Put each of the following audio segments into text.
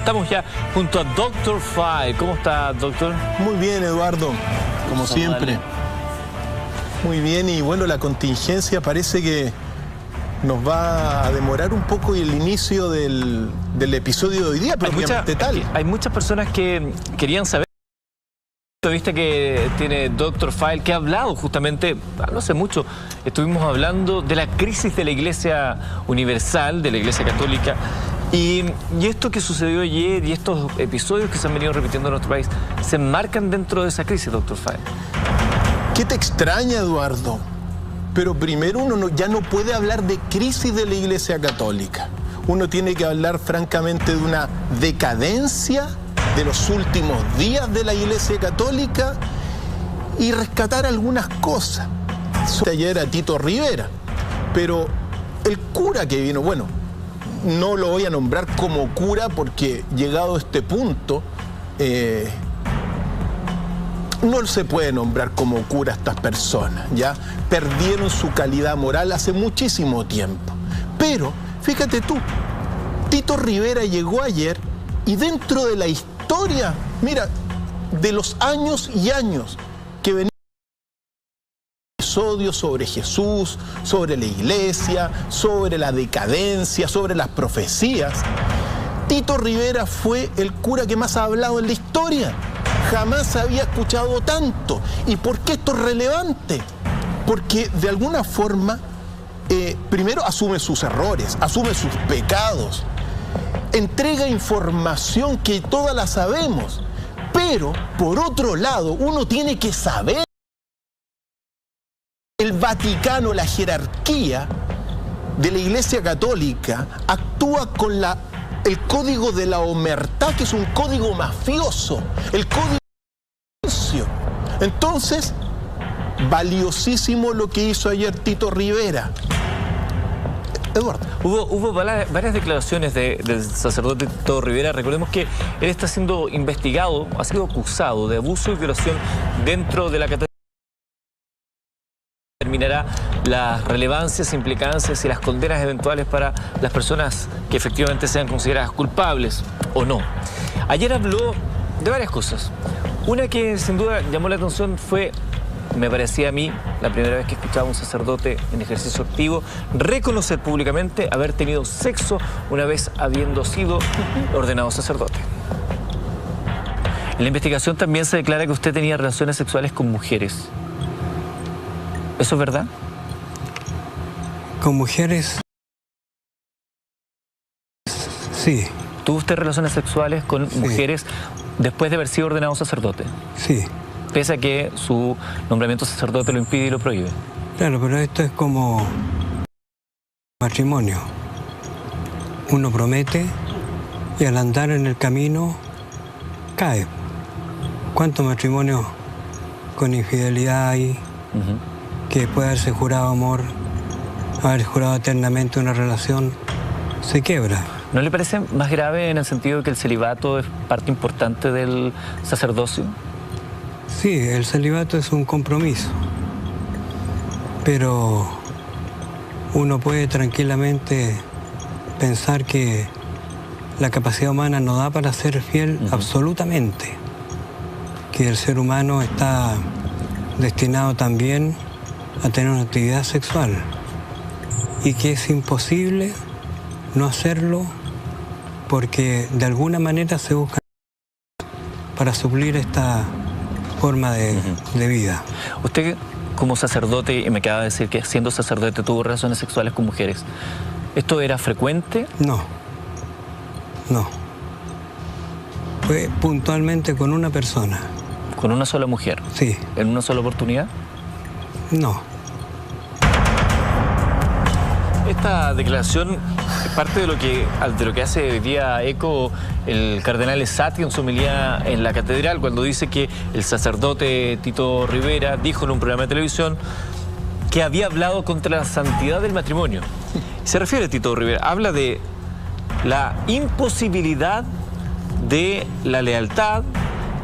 Estamos ya junto a Dr. File. ¿Cómo está, doctor? Muy bien, Eduardo, como siempre. Muy bien, y bueno, la contingencia parece que nos va a demorar un poco el inicio del episodio de hoy día, pero hay muchas personas que querían saber. Viste que tiene Dr. File, que ha hablado justamente, no hace mucho, estuvimos hablando de la crisis de la Iglesia Universal, de la Iglesia Católica, y esto que sucedió ayer y estos episodios que se han venido repitiendo en nuestro país, se enmarcan dentro de esa crisis, Dr. File. ¿Qué te extraña, Eduardo? Pero primero uno ya no puede hablar de crisis de la Iglesia Católica. Uno tiene que hablar francamente de una decadencia de los últimos días de la Iglesia Católica y rescatar algunas cosas. Ayer a Tito Rivera, pero el cura que vino, bueno, no lo voy a nombrar como cura porque llegado a este punto no se puede nombrar como cura a estas personas, ¿ya? Perdieron su calidad moral hace muchísimo tiempo. Pero, fíjate tú, Tito Rivera llegó ayer y dentro de la historia, mira, de los años y años que venían episodios sobre Jesús, sobre la iglesia, sobre la decadencia, sobre las profecías, Tito Rivera fue el cura que más ha hablado en la historia. Jamás había escuchado tanto. ¿Y por qué esto es relevante? Porque de alguna forma, primero asume sus errores, asume sus pecados, entrega información que todas la sabemos, pero por otro lado uno tiene que saber el Vaticano, la jerarquía de la Iglesia Católica actúa con el código de la omertá, que es un código mafioso, el código sucio. Entonces, valiosísimo lo que hizo ayer Tito Rivera. Eduardo. Hubo varias declaraciones del sacerdote Tito Rivera. Recordemos que él está siendo investigado, ha sido acusado de abuso y violación dentro de la catedral. Determinará las relevancias, implicancias y las condenas eventuales para las personas que efectivamente sean consideradas culpables o no. Ayer habló de varias cosas. Una que sin duda llamó la atención fue, me parecía a mí, la primera vez que escuchaba a un sacerdote en ejercicio activo reconocer públicamente haber tenido sexo una vez habiendo sido ordenado sacerdote. En la investigación también se declara que usted tenía relaciones sexuales con mujeres. ¿Eso es verdad? Con mujeres, sí. ¿Tuvo usted relaciones sexuales con mujeres después de haber sido ordenado sacerdote? Sí. Pese a que su nombramiento sacerdote lo impide y lo prohíbe. Claro, pero esto es como matrimonio. Uno promete y al andar en el camino cae. ¿Cuántos matrimonios con infidelidad hay? Que puede haberse jurado amor, haber jurado eternamente una relación, se quiebra. ¿No le parece más grave en el sentido de que el celibato es parte importante del sacerdocio? Sí, el celibato es un compromiso, pero uno puede tranquilamente pensar que la capacidad humana no da para ser fiel absolutamente, que el ser humano está destinado también a tener una actividad sexual y que es imposible no hacerlo porque de alguna manera se busca para suplir esta forma de vida. Usted como sacerdote, y me acaba de decir que siendo sacerdote tuvo relaciones sexuales con mujeres, ¿esto era frecuente? No, no. Fue puntualmente con una persona. ¿Con una sola mujer? Sí. ¿En una sola oportunidad? No. Esta declaración es parte de lo que hace hoy día eco el cardenal Esati en su homilía en la catedral, cuando dice que el sacerdote Tito Rivera dijo en un programa de televisión que había hablado contra la santidad del matrimonio. Se refiere a Tito Rivera, habla de la imposibilidad de la lealtad,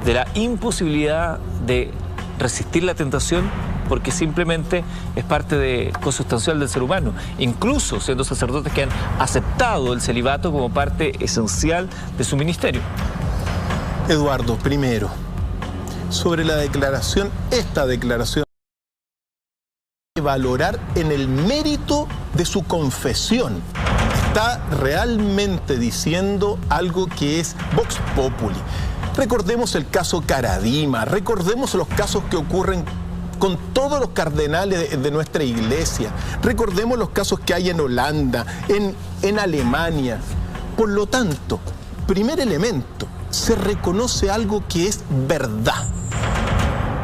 de la imposibilidad de resistir la tentación porque simplemente es parte consustancial del ser humano, incluso siendo sacerdotes que han aceptado el celibato como parte esencial de su ministerio. Eduardo, primero, sobre la declaración, esta declaración, valorar en el mérito de su confesión. Está realmente diciendo algo que es vox populi. Recordemos el caso Caradima, recordemos los casos que ocurren con todos los cardenales de nuestra iglesia, recordemos los casos que hay en Holanda, en Alemania. Por lo tanto, primer elemento, se reconoce algo que es verdad.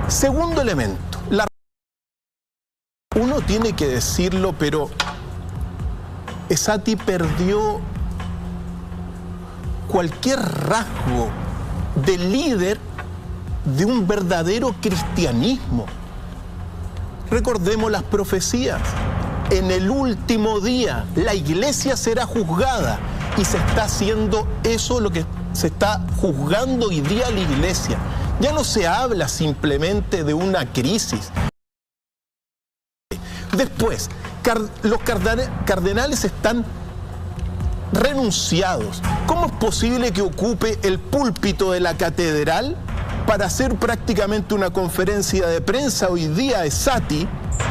Segundo elemento, uno tiene que decirlo, pero Esati perdió cualquier rasgo de líder de un verdadero cristianismo. Recordemos las profecías. En el último día la iglesia será juzgada y se está haciendo eso lo que se está juzgando hoy día a la iglesia. Ya no se habla simplemente de una crisis. Después, los cardenales están renunciados. ¿Cómo es posible que ocupe el púlpito de la catedral para hacer prácticamente una conferencia de prensa hoy día Esati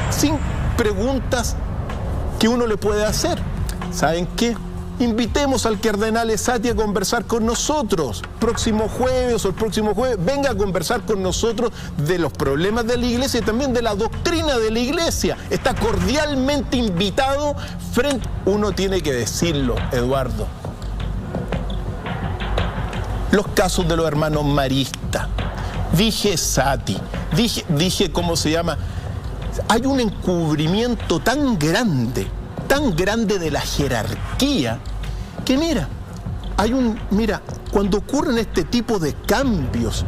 sin preguntas que uno le puede hacer? ¿Saben qué? Invitemos al cardenal Esati a conversar con nosotros próximo jueves o el próximo jueves. Venga a conversar con nosotros de los problemas de la iglesia y también de la doctrina de la iglesia. Está cordialmente invitado frente... Uno tiene que decirlo, Eduardo. Los casos de los hermanos maristas. Dije Esati, dije ¿cómo se llama? Hay un encubrimiento tan grande de la jerarquía, que mira, cuando ocurren este tipo de cambios,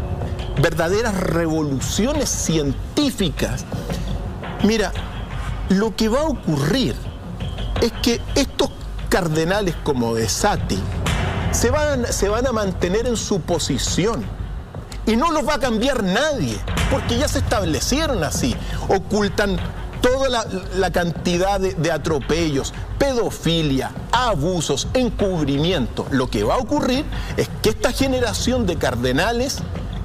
verdaderas revoluciones científicas, mira, lo que va a ocurrir es que estos cardenales como Esati se van a mantener en su posición y no los va a cambiar nadie, porque ya se establecieron así, ocultan toda la cantidad de atropellos, pedofilia, abusos, encubrimiento. Lo que va a ocurrir es que esta generación de cardenales,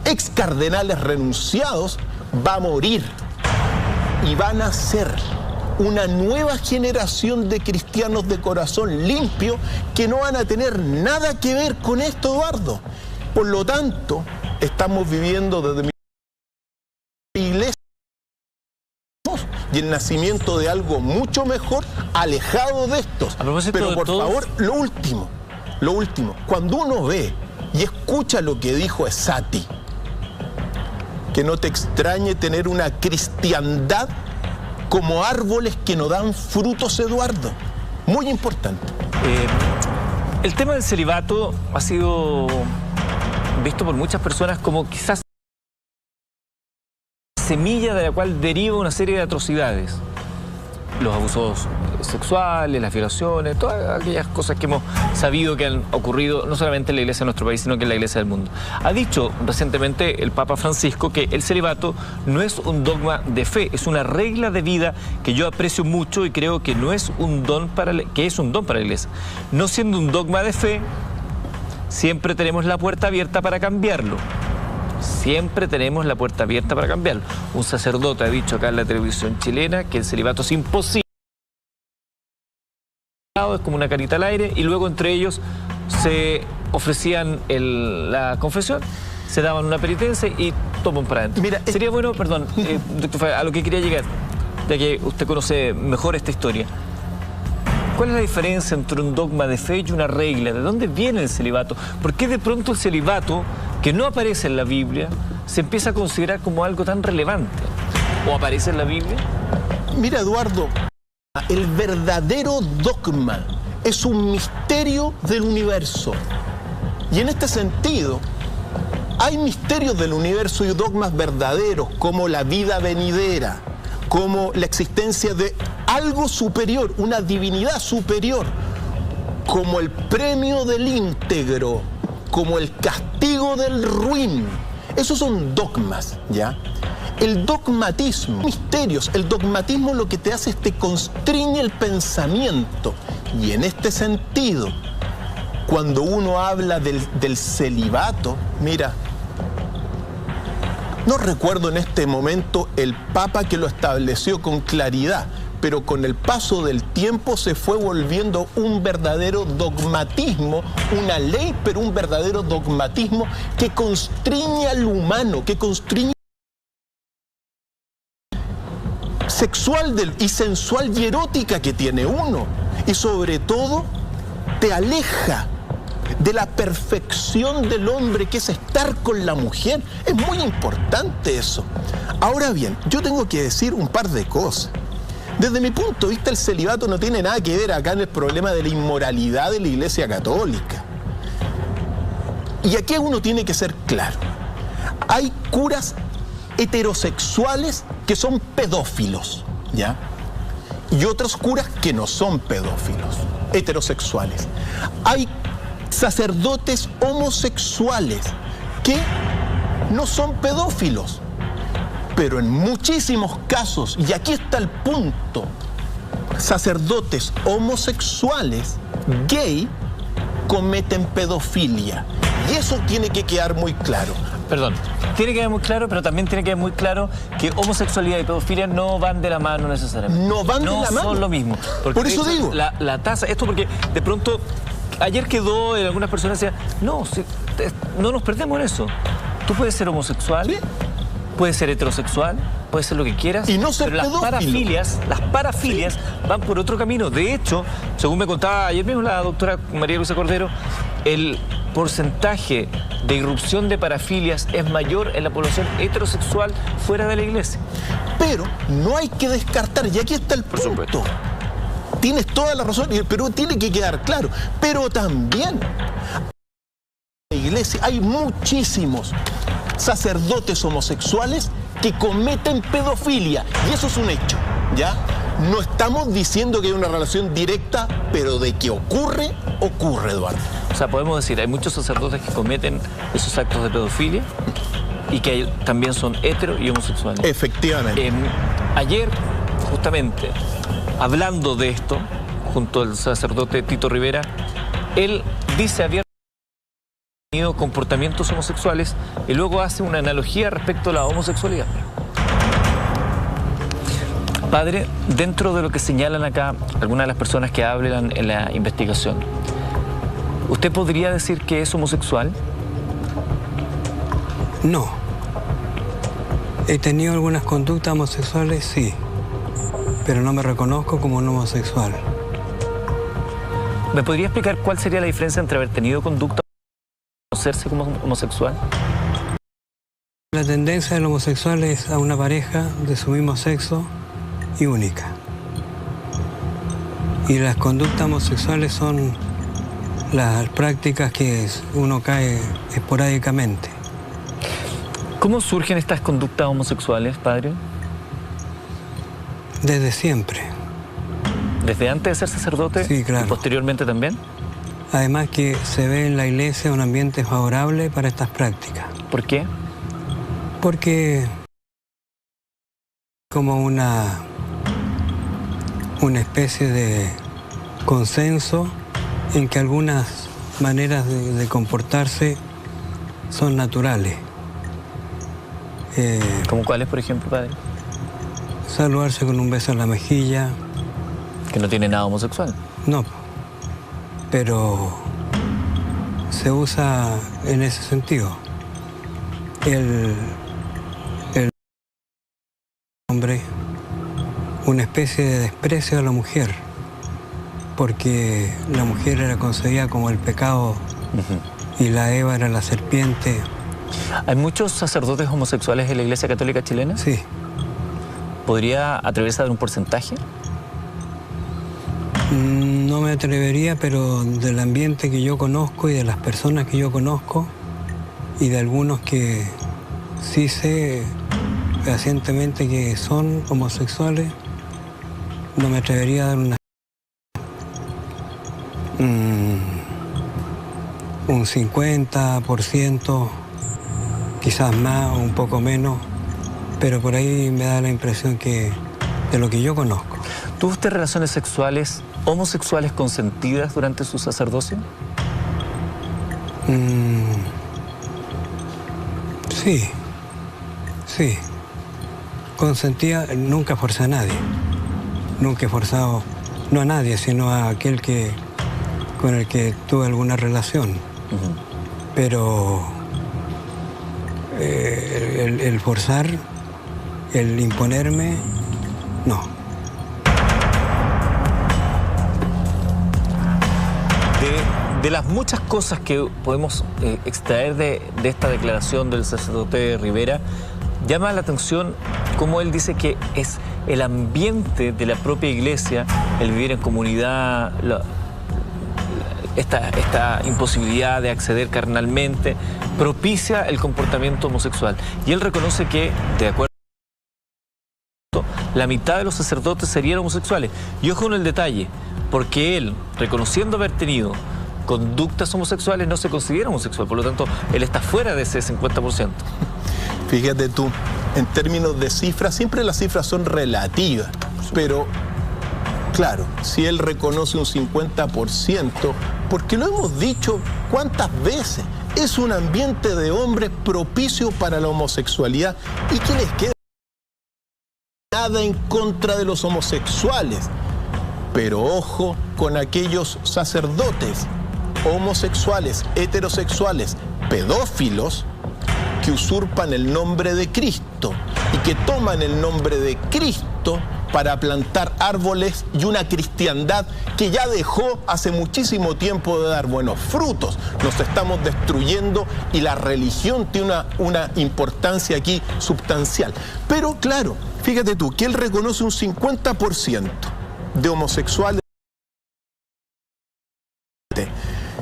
ex cardenales renunciados, va a morir y van a ser una nueva generación de cristianos de corazón limpio que no van a tener nada que ver con esto, Eduardo. Por lo tanto, estamos viviendo desde mi iglesia y el nacimiento de algo mucho mejor, alejado de estos. Pero por favor, lo último, cuando uno ve y escucha lo que dijo Esati, que no te extrañe tener una cristiandad como árboles que no dan frutos, Eduardo. Muy importante. El tema del celibato ha sido visto por muchas personas como quizás semilla de la cual deriva una serie de atrocidades. Los abusos sexuales, las violaciones, todas aquellas cosas que hemos sabido que han ocurrido no solamente en la iglesia de nuestro país, sino que en la iglesia del mundo. Ha dicho recientemente el Papa Francisco que el celibato no es un dogma de fe, es una regla de vida que yo aprecio mucho y creo que no es un don que es un don para la iglesia. No siendo un dogma de fe, siempre tenemos la puerta abierta para cambiarlo. Siempre tenemos la puerta abierta para cambiarlo. Un sacerdote ha dicho acá en la televisión chilena que el celibato es imposible. Es como una carita al aire y luego entre ellos se ofrecían la confesión, se daban una penitencia y toman para adentro. Mira, sería bueno, perdón, doctor Fabián, a lo que quería llegar, ya que usted conoce mejor esta historia. ¿Cuál es la diferencia entre un dogma de fe y una regla? ¿De dónde viene el celibato? ¿Por qué de pronto el celibato, que no aparece en la Biblia, se empieza a considerar como algo tan relevante? ¿O aparece en la Biblia? Mira, Eduardo, el verdadero dogma es un misterio del universo. Y en este sentido, hay misterios del universo y dogmas verdaderos, como la vida venidera, como la existencia de algo superior, una divinidad superior, como el premio del íntegro, como el castigo del ruin. Esos son dogmas, ¿ya? El dogmatismo, misterios, el dogmatismo lo que te hace es te constriñe el pensamiento. Y en este sentido, cuando uno habla del celibato, mira, no recuerdo en este momento el Papa que lo estableció con claridad, pero con el paso del tiempo se fue volviendo un verdadero dogmatismo, una ley, pero un verdadero dogmatismo que constriñe al humano, que constriñe sexual y sensual y erótica que tiene uno. Y sobre todo, te aleja de la perfección del hombre, que es estar con la mujer. Es muy importante eso. Ahora bien, yo tengo que decir un par de cosas. Desde mi punto de vista, el celibato no tiene nada que ver acá en el problema de la inmoralidad de la Iglesia Católica. Y aquí uno tiene que ser claro. Hay curas heterosexuales que son pedófilos, ¿ya? Y otros curas que no son pedófilos, heterosexuales. Hay sacerdotes homosexuales que no son pedófilos, pero en muchísimos casos, y aquí está el punto, sacerdotes homosexuales, gay, cometen pedofilia. Y eso tiene que quedar muy claro. Perdón, tiene que quedar muy claro, pero también tiene que quedar muy claro que homosexualidad y pedofilia no van de la mano necesariamente. No van de la mano. No son lo mismo. Por eso digo. La tasa, esto porque de pronto, ayer quedó en algunas personas decían, no, no nos perdemos en eso. Tú puedes ser homosexual, ¿sí? Puedes ser heterosexual, puedes ser lo que quieras, y no ser pero las parafilias ¿sí? Van por otro camino. De hecho, según me contaba ayer mismo la doctora María Luisa Cordero, el porcentaje de irrupción de parafilias es mayor en la población heterosexual fuera de la iglesia. Pero no hay que descartar, y aquí está el punto. Por supuesto. Tienes toda la razón, pero tiene que quedar claro. Pero también en la iglesia hay muchísimos sacerdotes homosexuales que cometen pedofilia, y eso es un hecho, ¿ya? No estamos diciendo que hay una relación directa, pero de que ocurre, Eduardo. O sea, podemos decir, hay muchos sacerdotes que cometen esos actos de pedofilia y que también son hetero y homosexuales. Efectivamente. Ayer, justamente, hablando de esto, junto al sacerdote Tito Rivera, él dice abiertamente que ha tenido comportamientos homosexuales y luego hace una analogía respecto a la homosexualidad. Padre, dentro de lo que señalan acá algunas de las personas que hablan en la investigación, ¿usted podría decir que es homosexual? No. He tenido algunas conductas homosexuales, sí, pero no me reconozco como un homosexual. ¿Me podría explicar cuál sería la diferencia entre haber tenido conducta y conocerse como homosexual? La tendencia del homosexual es a una pareja de su mismo sexo y única. Y las conductas homosexuales son las prácticas que uno cae esporádicamente. ¿Cómo surgen estas conductas homosexuales, padre? Desde siempre. ¿Desde antes de ser sacerdote? Sí, claro. ¿Y posteriormente también? Además que se ve en la iglesia un ambiente favorable para estas prácticas. ¿Por qué? Porque como una especie de consenso en que algunas maneras de comportarse son naturales. ¿Cómo cuáles, por ejemplo, padre? Saludarse con un beso en la mejilla. Que no tiene nada homosexual. No, pero se usa en ese sentido. El hombre, una especie de desprecio a la mujer, porque la mujer era concebida como el pecado y la Eva era la serpiente. ¿Hay muchos sacerdotes homosexuales en la Iglesia Católica chilena? Sí. ¿Podría atreverse a dar un porcentaje? No me atrevería, pero del ambiente que yo conozco y de las personas que yo conozco y de algunos que sí sé fehacientemente que son homosexuales, no me atrevería a dar un 50% quizás más o un poco menos, pero por ahí me da la impresión que de lo que yo conozco. ¿Tuvo usted relaciones sexuales homosexuales consentidas durante su sacerdocio? Sí. Consentía, nunca forcé a nadie. Nunca he forzado, no a nadie, sino a aquel con el que tuve alguna relación. Pero el forzar, el imponerme, no. De las muchas cosas que podemos extraer de esta declaración del sacerdote Rivera, llama la atención cómo él dice que es el ambiente de la propia iglesia, el vivir en comunidad, esta imposibilidad de acceder carnalmente, propicia el comportamiento homosexual. Y él reconoce que, de acuerdo, la mitad de los sacerdotes serían homosexuales. Y ojo en el detalle, porque él, reconociendo haber tenido conductas homosexuales, no se considera homosexual. Por lo tanto, él está fuera de ese 50%. Fíjate tú, en términos de cifras, siempre las cifras son relativas, pero claro, si él reconoce un 50%, porque lo hemos dicho cuántas veces, es un ambiente de hombres propicio para la homosexualidad. ¿Y qué les queda? Nada en contra de los homosexuales, pero ojo con aquellos sacerdotes homosexuales, heterosexuales, pedófilos, que usurpan el nombre de Cristo y que toman el nombre de Cristo para plantar árboles y una cristiandad que ya dejó hace muchísimo tiempo de dar buenos frutos. Nos estamos destruyendo y la religión tiene una importancia aquí sustancial. Pero claro, fíjate tú, que él reconoce un 50% de homosexuales.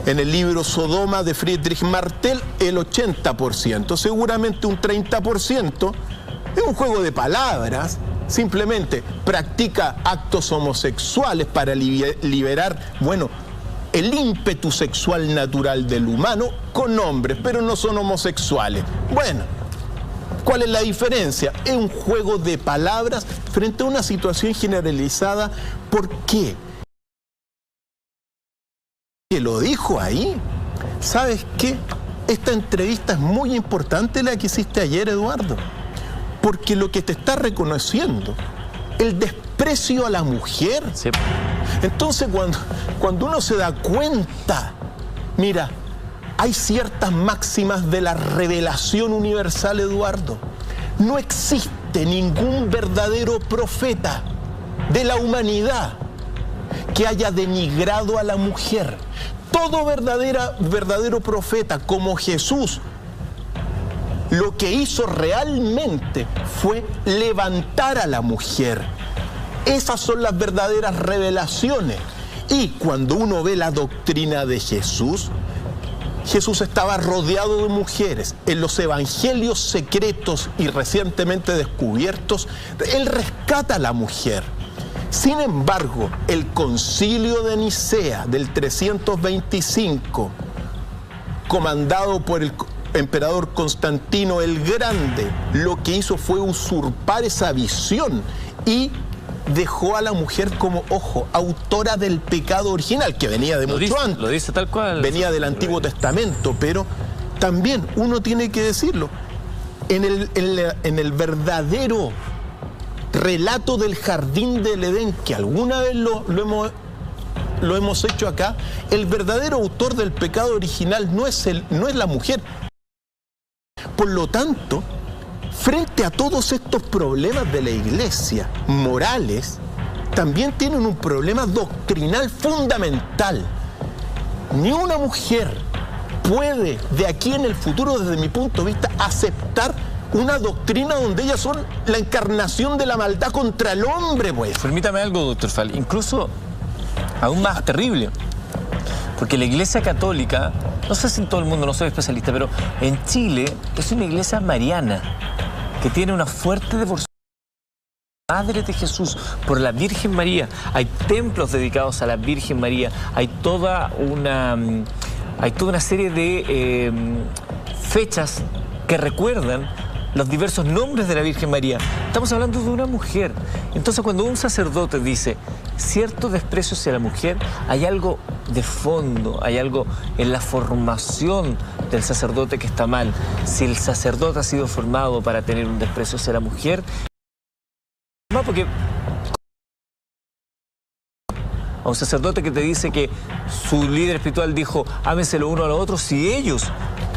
En el libro Sodoma de Friedrich Martel, el 80%, seguramente un 30%, es un juego de palabras, simplemente practica actos homosexuales para liberar, bueno, el ímpetu sexual natural del humano con hombres, pero no son homosexuales. Bueno, ¿cuál es la diferencia? Es un juego de palabras frente a una situación generalizada. ¿Por qué? Que lo dijo ahí. ¿Sabes qué? Esta entrevista es muy importante, la que hiciste ayer, Eduardo, porque lo que te está reconociendo, el desprecio a la mujer. Sí. Entonces cuando uno se da cuenta, mira, hay ciertas máximas de la revelación universal, Eduardo. No existe ningún verdadero profeta de la humanidad que haya denigrado a la mujer. Todo verdadero profeta como Jesús, lo que hizo realmente fue levantar a la mujer. Esas son las verdaderas revelaciones. Y cuando uno ve la doctrina de Jesús, Jesús estaba rodeado de mujeres. En los evangelios secretos y recientemente descubiertos, él rescata a la mujer. Sin embargo, el Concilio de Nicea del 325, comandado por el emperador Constantino el Grande, lo que hizo fue usurpar esa visión y dejó a la mujer como, ojo, autora del pecado original, que venía de mucho antes. Lo dice tal cual. Venía del Antiguo Testamento, pero también uno tiene que decirlo, en el verdadero relato del jardín del Edén, que alguna vez lo hemos hecho acá, el verdadero autor del pecado original no es la mujer. Por lo tanto, frente a todos estos problemas de la iglesia, morales, también tienen un problema doctrinal fundamental. Ni una mujer puede, de aquí en el futuro, desde mi punto de vista, aceptar una doctrina donde ellas son la encarnación de la maldad contra el hombre, pues. Permítame algo, doctor Fall, incluso aún más terrible, porque la Iglesia Católica, no sé si en todo el mundo, no soy especialista, pero en Chile es una iglesia mariana que tiene una fuerte devoción a la Madre de Jesús por la Virgen María. Hay templos dedicados a la Virgen María, hay toda una serie de fechas que recuerdan los diversos nombres de la Virgen María. Estamos hablando de una mujer. Entonces, cuando un sacerdote dice cierto desprecio hacia la mujer, hay algo de fondo, hay algo en la formación del sacerdote que está mal. Si el sacerdote ha sido formado para tener un desprecio hacia la mujer, porque a un sacerdote que te dice que su líder espiritual dijo ámense lo uno a los otros, si ellos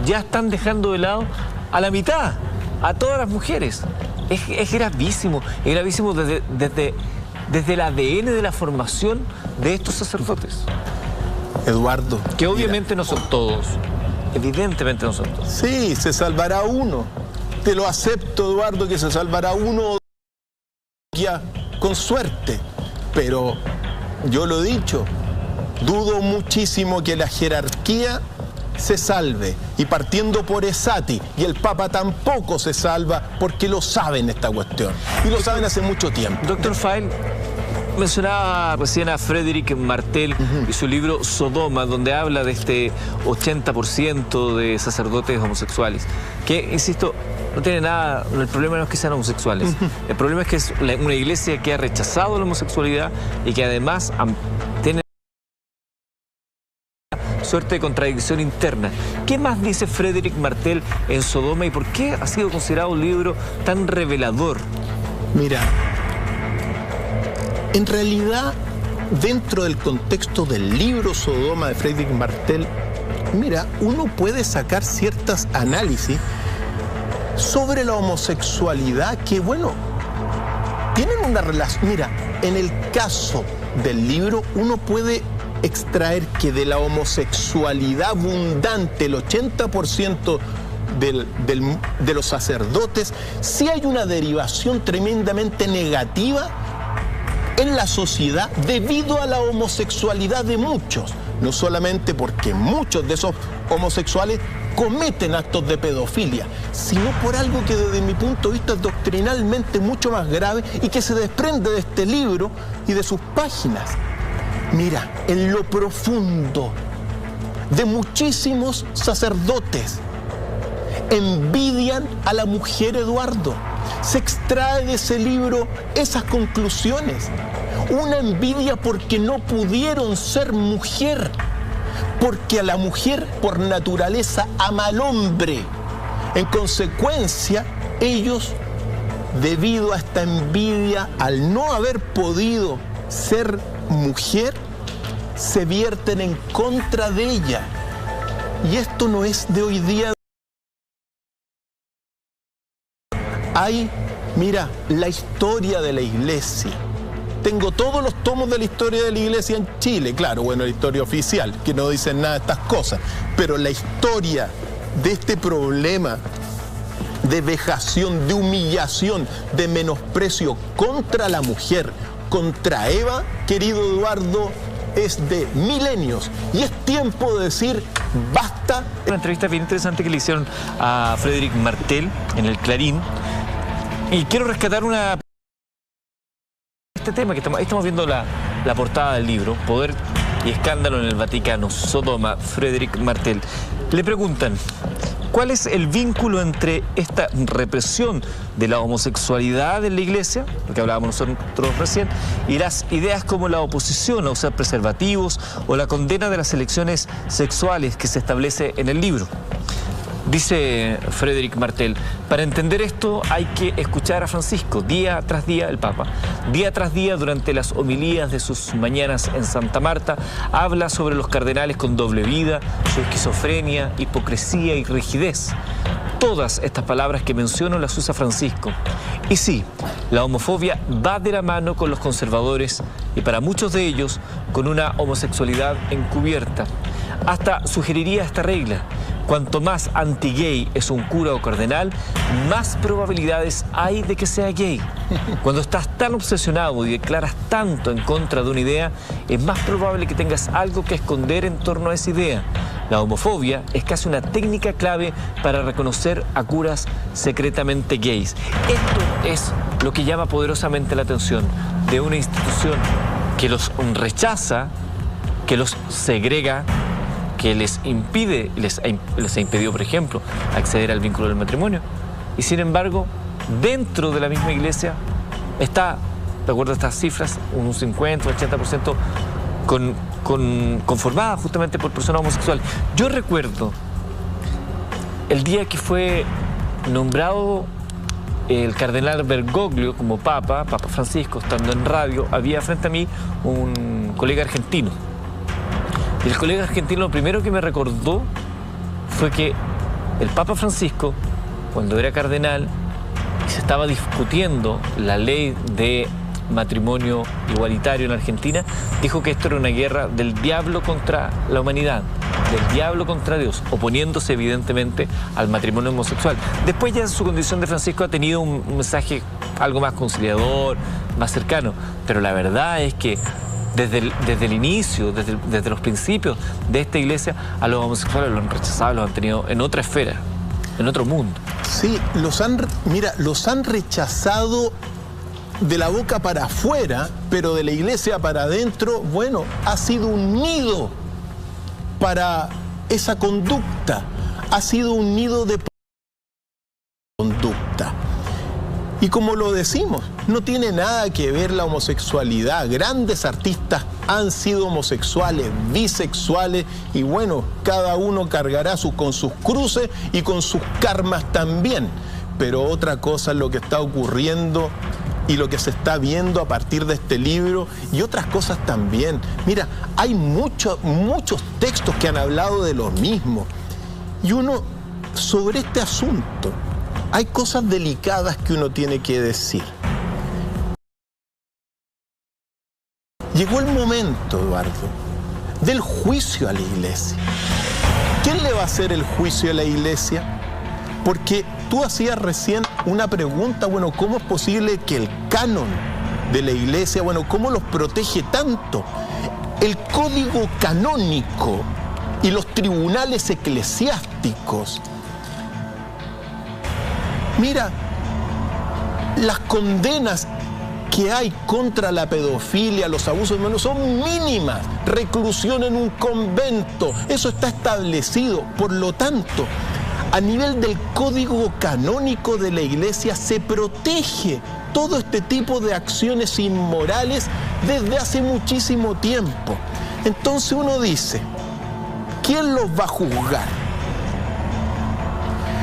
ya están dejando de lado a la mitad, a todas las mujeres. Es gravísimo desde el ADN de la formación de estos sacerdotes. Eduardo. Que obviamente no son todos, evidentemente no son todos. Sí, se salvará uno. Te lo acepto, Eduardo, que se salvará uno ya con suerte. Pero yo lo he dicho, dudo muchísimo que la jerarquía se salve, y partiendo por Esati, y el Papa tampoco se salva, porque lo saben esta cuestión, y lo saben hace mucho tiempo. Doctor File, mencionaba recién a Frédéric Martel y su libro Sodoma, donde habla de este 80% de sacerdotes homosexuales, que, insisto, no tiene nada, el problema no es que sean homosexuales, el problema es que es una iglesia que ha rechazado la homosexualidad y que además tiene suerte de contradicción interna. ¿Qué más dice Frédéric Martel en Sodoma y por qué ha sido considerado un libro tan revelador? Mira, en realidad, dentro del contexto del libro Sodoma de Frédéric Martel, mira, uno puede sacar ciertos análisis sobre la homosexualidad que, bueno, tienen una relación. Mira, en el caso del libro, uno puede extraer que de la homosexualidad abundante, el 80% de los sacerdotes, sí hay una derivación tremendamente negativa en la sociedad debido a la homosexualidad de muchos. No solamente porque muchos de esos homosexuales cometen actos de pedofilia, sino por algo que desde mi punto de vista es doctrinalmente mucho más grave y que se desprende de este libro y de sus páginas. Mira, en lo profundo de muchísimos sacerdotes envidian a la mujer, Eduardo. Se extrae de ese libro esas conclusiones. Una envidia porque no pudieron ser mujer, porque a la mujer por naturaleza ama al hombre. En consecuencia, ellos, debido a esta envidia, al no haber podido ser mujer, se vierten en contra de ella. Y esto no es de hoy día. Hay, mira, la historia de la iglesia. Tengo todos los tomos de la historia de la iglesia en Chile, claro, bueno, la historia oficial, que no dicen nada de estas cosas, pero la historia de este problema de vejación, de humillación, de menosprecio contra la mujer, contra Eva, querido Eduardo, es de milenios, y es tiempo de decir basta. Una entrevista bien interesante que le hicieron a Frédéric Martel en el Clarín, y quiero rescatar este tema que estamos viendo la portada del libro, Poder y Escándalo en el Vaticano, Sodoma, Frédéric Martel. Le preguntan, ¿cuál es el vínculo entre esta represión de la homosexualidad en la iglesia, lo que hablábamos nosotros recién, y las ideas como la oposición a usar preservativos o la condena de las elecciones sexuales que se establece en el libro? Dice Frédéric Martel, para entender esto hay que escuchar a Francisco, día tras día, el Papa. Día tras día, durante las homilías de sus mañanas en Santa Marta, habla sobre los cardenales con doble vida, su esquizofrenia, hipocresía y rigidez. Todas estas palabras que menciono las usa Francisco. Y sí, la homofobia va de la mano con los conservadores y para muchos de ellos con una homosexualidad encubierta. Hasta sugeriría esta regla: cuanto más anti-gay es un cura o cardenal, más probabilidades hay de que sea gay. Cuando estás tan obsesionado y declaras tanto en contra de una idea, es más probable que tengas algo que esconder en torno a esa idea. La homofobia es casi una técnica clave para reconocer a curas secretamente gays. Esto es lo que llama poderosamente la atención de una institución que los rechaza, que los segrega, que les impide, les ha impedido, por ejemplo, acceder al vínculo del matrimonio. Y sin embargo, dentro de la misma iglesia está, de acuerdo a estas cifras, un 50 o 80% conformada justamente por personas homosexuales. Yo recuerdo el día que fue nombrado el cardenal Bergoglio como Papa Francisco, estando en radio, había frente a mí un colega argentino. Y el colega argentino lo primero que me recordó fue que el Papa Francisco, cuando era cardenal, se estaba discutiendo la ley de matrimonio igualitario en Argentina, dijo que esto era una guerra del diablo contra la humanidad, del diablo contra Dios, oponiéndose evidentemente al matrimonio homosexual. Después ya en su condición de Francisco ha tenido un mensaje algo más conciliador, más cercano, pero la verdad es que desde el inicio, desde los principios de esta iglesia, a los homosexuales los han rechazado, los han tenido en otra esfera, en otro mundo. Sí, los han rechazado de la boca para afuera, pero de la iglesia para adentro, bueno, ha sido un nido para esa conducta, ha sido un nido de conducta. Y como lo decimos, no tiene nada que ver la homosexualidad. Grandes artistas han sido homosexuales, bisexuales, y bueno, cada uno cargará con sus cruces y con sus karmas también. Pero otra cosa es lo que está ocurriendo y lo que se está viendo a partir de este libro y otras cosas también. Mira, hay muchos textos que han hablado de lo mismo. Y uno, sobre este asunto, hay cosas delicadas que uno tiene que decir. Llegó el momento, Eduardo, del juicio a la iglesia. ¿Quién le va a hacer el juicio a la iglesia? Porque tú hacías recién una pregunta, bueno, ¿cómo es posible que el canon de la iglesia, bueno, cómo los protege tanto? El código canónico y los tribunales eclesiásticos. Mira, las condenas que hay contra la pedofilia, los abusos humanos, son mínimas. Reclusión en un convento, eso está establecido. Por lo tanto, a nivel del código canónico de la iglesia se protege todo este tipo de acciones inmorales desde hace muchísimo tiempo. Entonces uno dice, ¿quién los va a juzgar?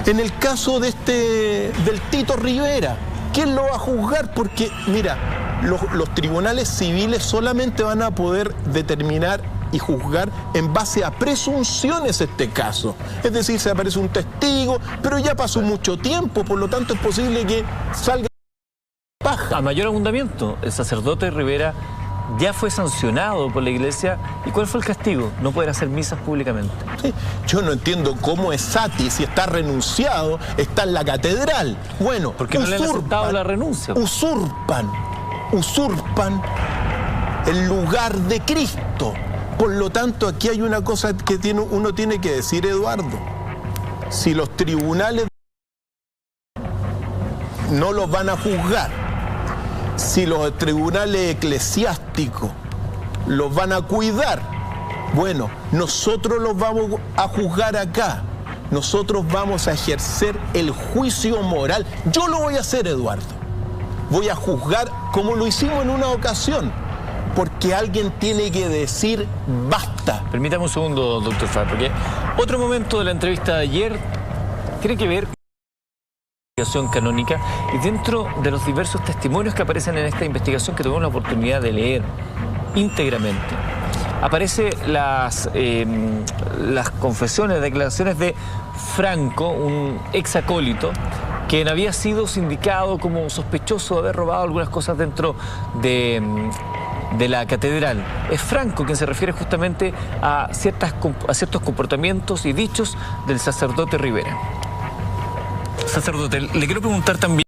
En el caso de del Tito Rivera, ¿quién lo va a juzgar? Porque, mira, los tribunales civiles solamente van a poder determinar y juzgar en base a presunciones este caso. Es decir, se aparece un testigo, pero ya pasó mucho tiempo, por lo tanto es posible que salga paja. A mayor abundamiento, el sacerdote Rivera ya fue sancionado por la iglesia. ¿Y cuál fue el castigo? No poder hacer misas públicamente. Sí, yo no entiendo cómo es Sati, si está renunciado, está en la catedral. Bueno, porque no le han aceptado la renuncia. Usurpan el lugar de Cristo. Por lo tanto, aquí hay una cosa que uno tiene que decir, Eduardo. Si los tribunales no los van a juzgar, si los tribunales eclesiásticos los van a cuidar, bueno, nosotros los vamos a juzgar acá. Nosotros vamos a ejercer el juicio moral. Yo lo voy a hacer, Eduardo. Voy a juzgar como lo hicimos en una ocasión. Porque alguien tiene que decir basta. Permítame un segundo, doctor Far, porque otro momento de la entrevista de ayer tiene que ver con la investigación canónica y dentro de los diversos testimonios que aparecen en esta investigación que tuvimos la oportunidad de leer íntegramente, aparecen las confesiones, declaraciones de Franco, un ex acólito, quien había sido sindicado como sospechoso de haber robado algunas cosas dentro de la catedral. Es Franco quien se refiere justamente a ciertos comportamientos y dichos del sacerdote Rivera. Sacerdote, le quiero preguntar también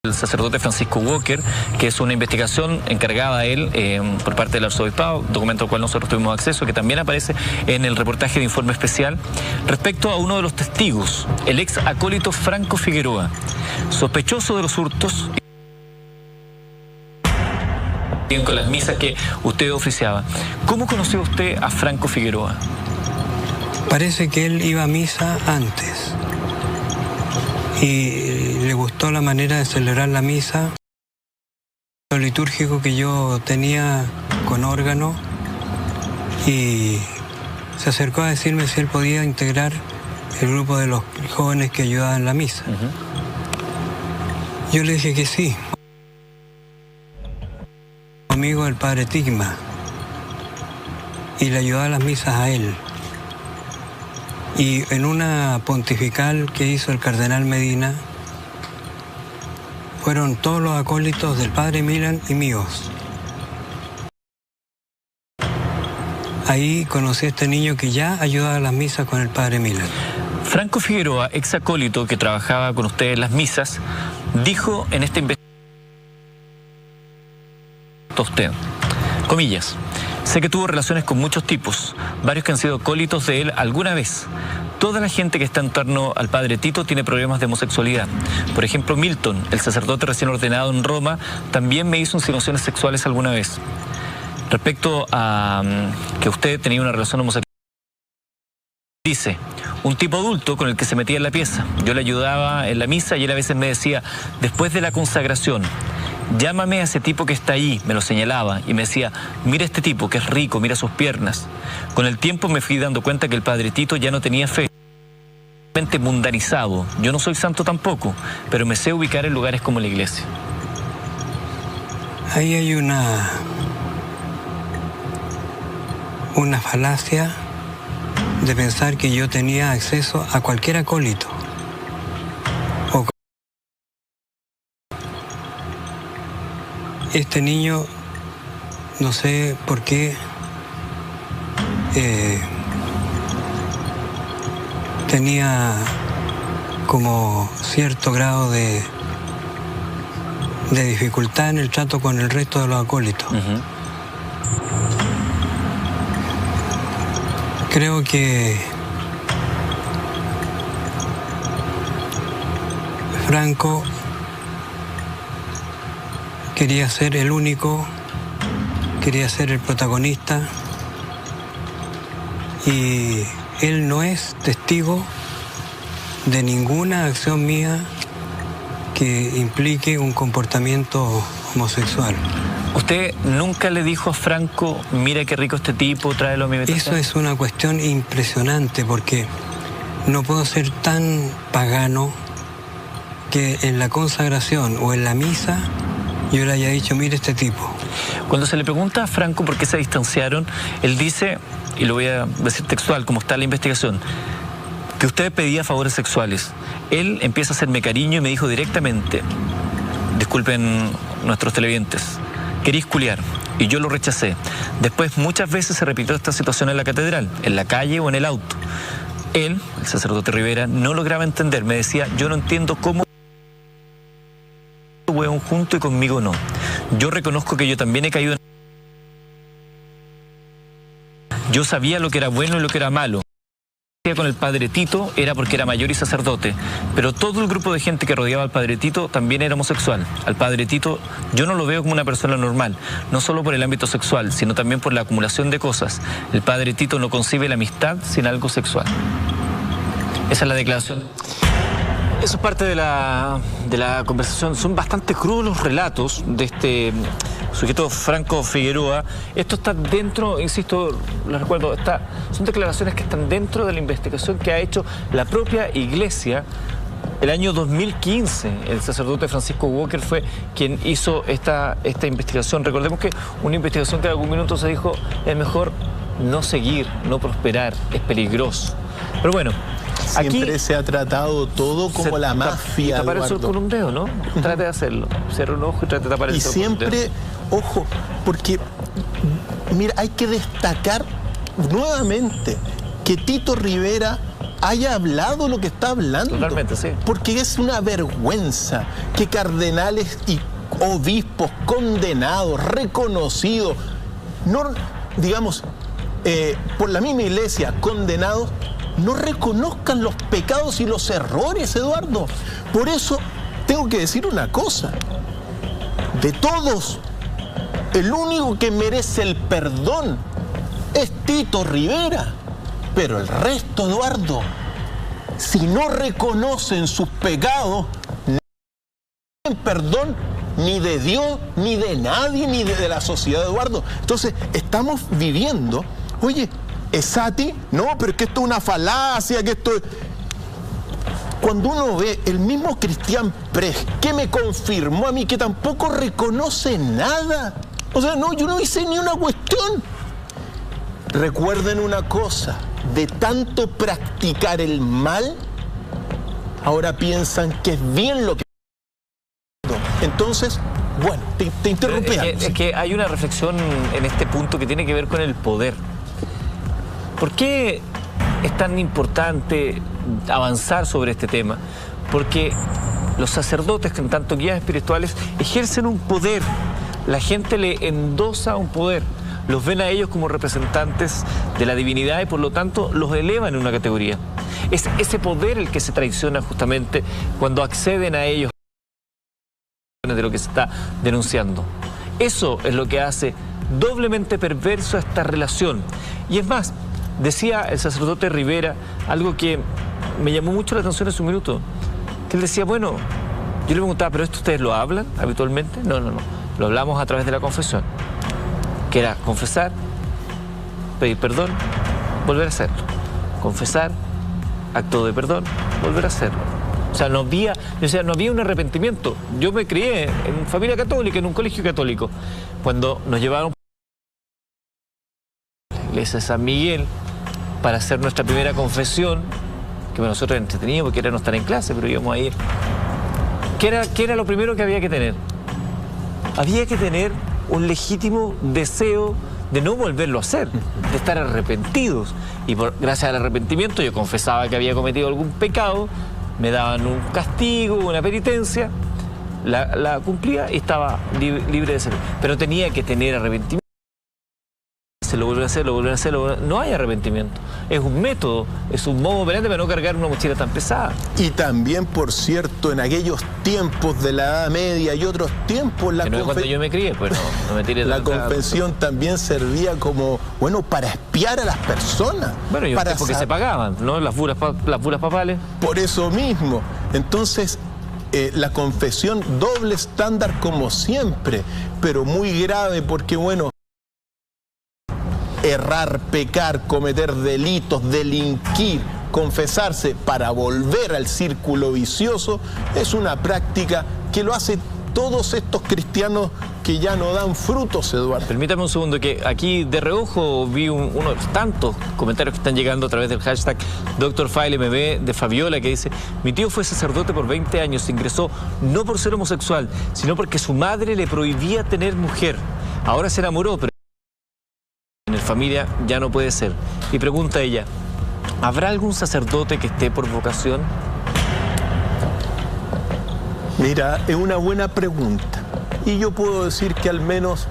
el sacerdote Francisco Walker, que es una investigación encargada a él por parte del arzobispado, documento al cual nosotros tuvimos acceso, que también aparece en el reportaje de Informe Especial, respecto a uno de los testigos, el ex acólito Franco Figueroa, sospechoso de los hurtos con las misas que usted oficiaba. ¿Cómo conoció usted a Franco Figueroa? Parece que él iba a misa antes y le gustó la manera de celebrar la misa, lo litúrgico que yo tenía con órgano, y se acercó a decirme si él podía integrar el grupo de los jóvenes que ayudaban en la misa. Yo le dije que sí. Amigo del padre Tigma, y le ayudaba a las misas a él. Y en una pontifical que hizo el cardenal Medina, fueron todos los acólitos del padre Milan y míos. Ahí conocí a este niño que ya ayudaba a las misas con el padre Milan. Franco Figueroa, ex acólito que trabajaba con usted en las misas, dijo en esta investigación usted, comillas, sé que tuvo relaciones con muchos tipos, varios que han sido acólitos de él alguna vez. Toda la gente que está en torno al padre Tito tiene problemas de homosexualidad. Por ejemplo, Milton, el sacerdote recién ordenado en Roma, también me hizo insinuaciones sexuales alguna vez. Respecto a que usted tenía una relación homosexual, dice, un tipo adulto con el que se metía en la pieza. Yo le ayudaba en la misa y él a veces me decía, después de la consagración, llámame a ese tipo que está ahí, me lo señalaba y me decía, mira este tipo que es rico, mira sus piernas. Con el tiempo me fui dando cuenta que el padre Tito ya no tenía fe. Mundanizado. Yo no soy santo tampoco, pero me sé ubicar en lugares como la iglesia. Ahí hay una falacia de pensar que yo tenía acceso a cualquier acólito. Este niño, no sé por qué, tenía como cierto grado de dificultad en el trato con el resto de los acólitos. Creo que Franco quería ser el único, quería ser el protagonista, y él no es testigo de ninguna acción mía que implique un comportamiento homosexual. ¿Usted nunca le dijo a Franco, mira qué rico este tipo, tráelo a mi habitación? Eso es una cuestión impresionante, porque no puedo ser tan pagano que en la consagración o en la misa yo le haya dicho, mire este tipo. Cuando se le pregunta a Franco por qué se distanciaron, él dice, y lo voy a decir textual, como está en la investigación, que usted pedía favores sexuales. Él empieza a hacerme cariño y me dijo directamente, disculpen nuestros televidentes, querís culiar, y yo lo rechacé. Después muchas veces se repitió esta situación en la catedral, en la calle o en el auto. Él, el sacerdote Rivera, no lograba entender, me decía, yo no entiendo cómo hueón junto y conmigo no. Yo reconozco que yo también he caído en... Yo sabía lo que era bueno y lo que era malo. Con el padre Tito era porque era mayor y sacerdote, pero todo el grupo de gente que rodeaba al padre Tito también era homosexual. Al padre Tito yo no lo veo como una persona normal, no solo por el ámbito sexual, sino también por la acumulación de cosas. El padre Tito no concibe la amistad sin algo sexual. Esa es la declaración. Eso es parte de la conversación. Son bastante crudos los relatos de este sujeto Franco Figueroa. Esto está dentro, insisto, les recuerdo, son declaraciones que están dentro de la investigación que ha hecho la propia Iglesia. El año 2015, el sacerdote Francisco Walker fue quien hizo esta investigación. Recordemos que una investigación que en algún minuto se dijo, es mejor no seguir, no prosperar, es peligroso. Pero bueno, siempre se ha tratado todo como la mafia. Tapar el sol con un dedo, ¿no? Trate de hacerlo. Cierra un ojo y trate de tapar el sol con un dedo. Y siempre, ojo, porque, mira, hay que destacar nuevamente que Tito Rivera haya hablado lo que está hablando. Totalmente, sí. Porque es una vergüenza que cardenales y obispos condenados, reconocidos, no, digamos, por la misma Iglesia, condenados, no reconozcan los pecados y los errores, Eduardo. Por eso tengo que decir una cosa. De todos el único que merece el perdón es Tito Rivera. Pero el resto, Eduardo, si no reconocen sus pecados, no tienen perdón ni de Dios, ni de nadie, ni de la sociedad, Eduardo. Entonces, estamos viviendo, oye, Esati, no, pero es que esto es una falacia, que esto es... Cuando uno ve el mismo Cristian Prez, que me confirmó a mí que tampoco reconoce nada. O sea, no, yo no hice ni una cuestión. Recuerden una cosa, de tanto practicar el mal, ahora piensan que es bien lo que... Entonces, bueno, te interrumpí. Es que hay una reflexión en este punto que tiene que ver con el poder. ¿Por qué es tan importante avanzar sobre este tema? Porque los sacerdotes, en tanto guías espirituales, ejercen un poder. La gente le endosa un poder. Los ven a ellos como representantes de la divinidad y por lo tanto los elevan en una categoría. Es ese poder el que se traiciona justamente cuando acceden a ellos de lo que se está denunciando. Eso es lo que hace doblemente perverso esta relación. Y es más, decía el sacerdote Rivera algo que me llamó mucho la atención en su minuto, que él decía, bueno, yo le preguntaba, ¿pero esto ustedes lo hablan habitualmente? No, lo hablamos a través de la confesión, que era confesar, pedir perdón, volver a hacerlo. Confesar, acto de perdón, volver a hacerlo. O sea, no había un arrepentimiento. Yo me crié en familia católica, en un colegio católico. Cuando nos llevaron a la iglesia de San Miguel para hacer nuestra primera confesión, que nosotros entreteníamos porque era no estar en clase, pero íbamos a ir. ¿Qué era lo primero que había que tener? Había que tener un legítimo deseo de no volverlo a hacer, de estar arrepentidos. Y gracias al arrepentimiento yo confesaba que había cometido algún pecado, me daban un castigo, una penitencia, la cumplía y estaba libre de ser. Pero tenía que tener arrepentimiento. Se lo vuelve a hacer, lo vuelve a hacer, no hay arrepentimiento. Es un método, es un modo operante para no cargar una mochila tan pesada. Y también, por cierto, en aquellos tiempos de la Edad Media y otros tiempos, que no es cuando yo me crié, pues no me tiré la confesión también servía como, bueno, para espiar a las personas. Bueno, y para porque se pagaban, ¿no? Las bulas papales. Por eso mismo. Entonces, la confesión, doble estándar como siempre, pero muy grave porque, bueno, errar, pecar, cometer delitos, delinquir, confesarse para volver al círculo vicioso, es una práctica que lo hacen todos estos cristianos que ya no dan frutos, Eduardo. Permítame un segundo, que aquí de reojo vi uno de los tantos comentarios que están llegando a través del hashtag DrFileMB de Fabiola, que dice: mi tío fue sacerdote por 20 años, se ingresó no por ser homosexual, sino porque su madre le prohibía tener mujer. Ahora se enamoró, pero en familia ya no puede ser. Y pregunta ella, ¿habrá algún sacerdote que esté por vocación? Mira, es una buena pregunta. Y yo puedo decir que al menos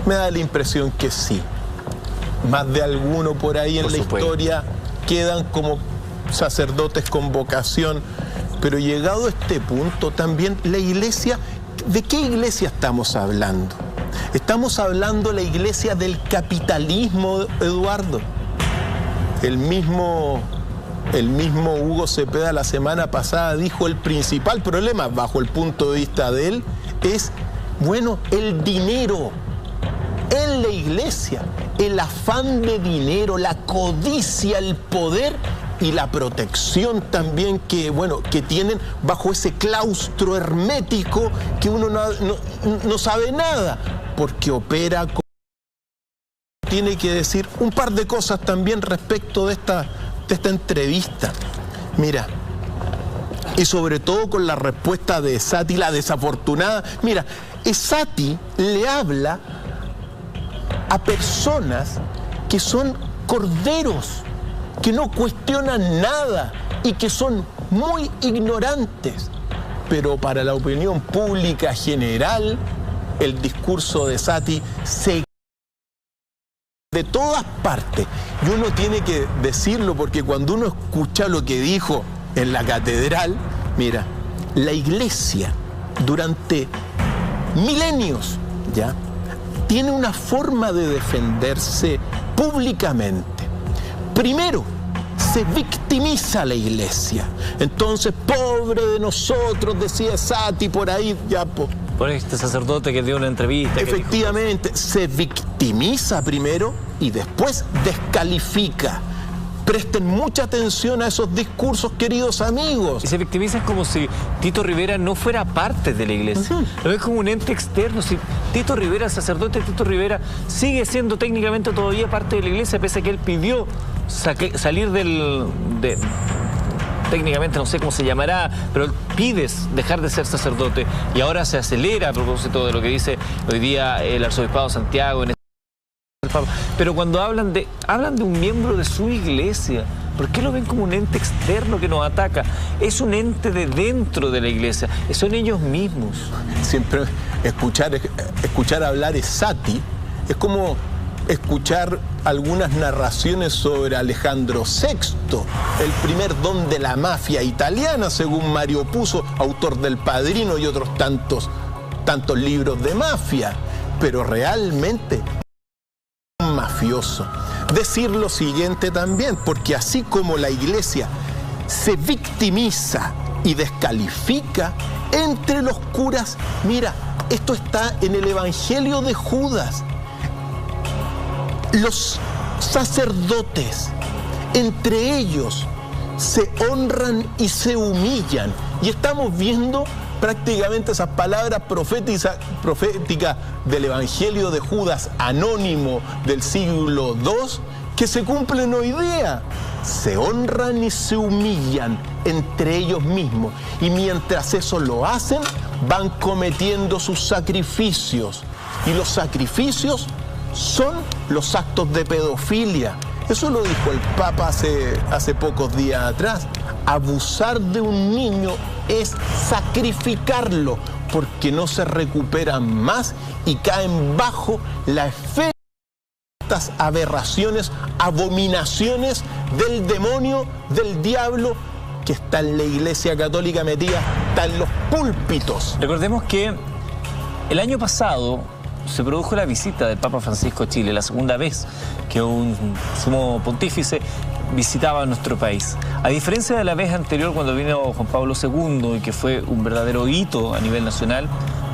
me da la impresión que sí. Más de alguno por ahí en la historia quedan como sacerdotes con vocación. Pero llegado a este punto también la iglesia, ¿de qué iglesia estamos hablando? Estamos hablando de la iglesia del capitalismo, Eduardo. El mismo Hugo Cepeda la semana pasada dijo: el principal problema, bajo el punto de vista de él, es, bueno, el dinero en la iglesia, el afán de dinero, la codicia, el poder y la protección también que, bueno, que tienen bajo ese claustro hermético que uno no sabe nada, porque opera con... Tiene que decir un par de cosas también respecto de esta entrevista. Mira, y sobre todo con la respuesta de Esati, la desafortunada. Mira, Esati le habla a personas que son corderos, que no cuestionan nada y que son muy ignorantes. Pero para la opinión pública general, el discurso de Esati se de todas partes. Y uno tiene que decirlo porque cuando uno escucha lo que dijo en la catedral, mira, la iglesia durante milenios ya tiene una forma de defenderse públicamente. Primero, se victimiza la iglesia. Entonces, pobre de nosotros, decía Sati por ahí, ya por este sacerdote que dio una entrevista. Efectivamente, se victimiza primero y después descalifica. Presten mucha atención a esos discursos, queridos amigos. Y se victimiza como si Tito Rivera no fuera parte de la iglesia. Lo ves como un ente externo. Si Tito Rivera, el sacerdote Tito Rivera, sigue siendo técnicamente todavía parte de la iglesia, pese a que él pidió salir técnicamente no sé cómo se llamará, pero pides dejar de ser sacerdote y ahora se acelera a propósito de lo que dice hoy día el arzobispado de Santiago. Pero cuando hablan de un miembro de su iglesia, ¿por qué lo ven como un ente externo que nos ataca? Es un ente de dentro de la iglesia, son ellos mismos. Siempre escuchar hablar es Sati, es como escuchar algunas narraciones sobre Alejandro VI, el primer don de la mafia italiana, según Mario Puzo, autor del Padrino y otros tantos libros de mafia. Pero realmente un mafioso. Decir lo siguiente también, porque así como la iglesia se victimiza y descalifica, entre los curas, mira, esto está en el Evangelio de Judas. Los sacerdotes, entre ellos, se honran y se humillan. Y estamos viendo prácticamente esas palabras proféticas del Evangelio de Judas anónimo del siglo II que se cumplen hoy día. Se honran y se humillan entre ellos mismos. Y mientras eso lo hacen, van cometiendo sus sacrificios. Y los sacrificios son los actos de pedofilia. Eso lo dijo el Papa hace pocos días atrás. Abusar de un niño es sacrificarlo, porque no se recuperan más y caen bajo la esfera de estas aberraciones, abominaciones del demonio, del diablo, que está en la Iglesia Católica metida, está en los púlpitos. Recordemos que el año pasado se produjo la visita del Papa Francisco a Chile, la segunda vez que un sumo pontífice visitaba nuestro país. A diferencia de la vez anterior cuando vino Juan Pablo II y que fue un verdadero hito a nivel nacional,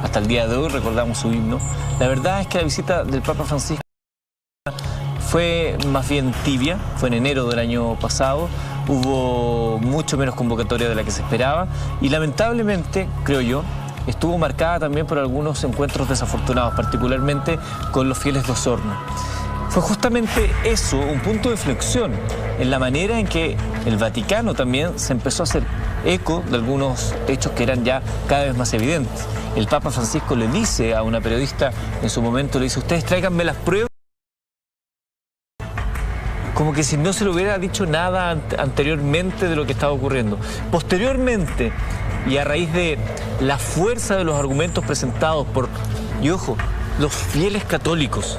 hasta el día de hoy recordamos su himno, la verdad es que la visita del Papa Francisco fue más bien tibia, fue en enero del año pasado, hubo mucho menos convocatoria de la que se esperaba y lamentablemente, creo yo, estuvo marcada también por algunos encuentros desafortunados, particularmente con los fieles de Osorno. Fue justamente eso, un punto de inflexión en la manera en que el Vaticano también se empezó a hacer eco de algunos hechos que eran ya cada vez más evidentes. El Papa Francisco le dice a una periodista en su momento, le dice, ustedes tráiganme las pruebas, como que si no se le hubiera dicho nada anteriormente de lo que estaba ocurriendo. Posteriormente, y a raíz de la fuerza de los argumentos presentados por, y ojo, los fieles católicos,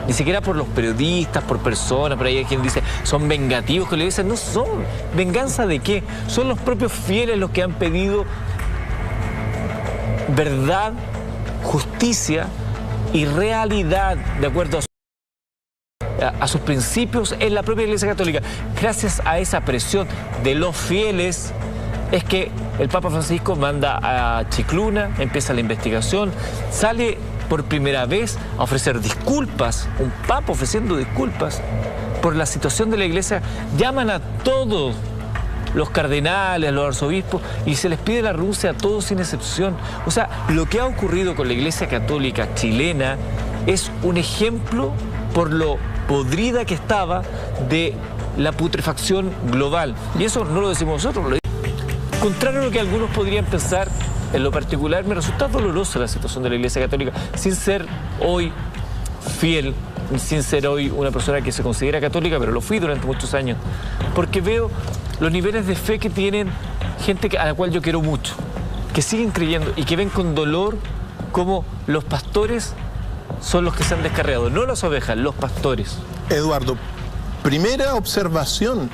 ni siquiera por los periodistas, por personas, por ahí hay quien dice, son vengativos, que le dicen, no son, ¿venganza de qué? Son los propios fieles los que han pedido verdad, justicia y realidad de acuerdo a sus principios en la propia Iglesia Católica. Gracias a esa presión de los fieles es que el Papa Francisco manda a Chicluna, empieza la investigación, sale por primera vez a ofrecer disculpas, un Papa ofreciendo disculpas por la situación de la Iglesia. Llaman a todos los cardenales, a los arzobispos, y se les pide la renuncia a todos sin excepción. O sea, lo que ha ocurrido con la Iglesia Católica chilena es un ejemplo por lo podrida que estaba de la putrefacción global. Y eso no lo decimos nosotros, lo contrario a lo que algunos podrían pensar, en lo particular me resulta dolorosa la situación de la Iglesia Católica, sin ser hoy fiel, sin ser hoy una persona que se considera católica, pero lo fui durante muchos años, porque veo los niveles de fe que tienen gente a la cual yo quiero mucho, que siguen creyendo y que ven con dolor cómo los pastores son los que se han descarriado, no las ovejas, los pastores. Eduardo, primera observación.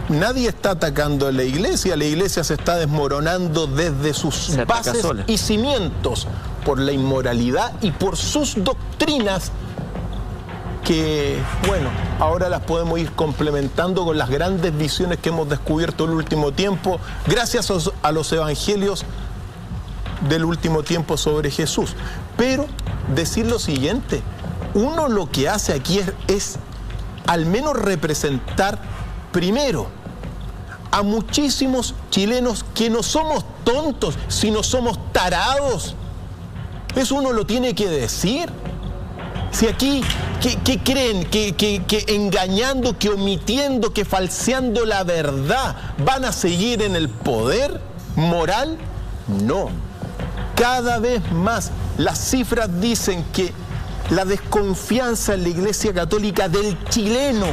Nadie está atacando a la iglesia se está desmoronando desde sus bases y cimientos. por la inmoralidad y por sus doctrinas que, bueno, ahora las podemos ir complementando con las grandes visiones que hemos descubierto el último tiempo, gracias a los evangelios del último tiempo sobre Jesús. Pero decir lo siguiente, uno lo que hace aquí es al menos representar primero a muchísimos chilenos que no somos tontos, sino somos tarados. Eso uno lo tiene que decir. Si aquí, ¿qué creen? Que engañando, que omitiendo, que falseando la verdad, ¿van a seguir en el poder moral? No. Cada vez más las cifras dicen que la desconfianza en la Iglesia Católica del chileno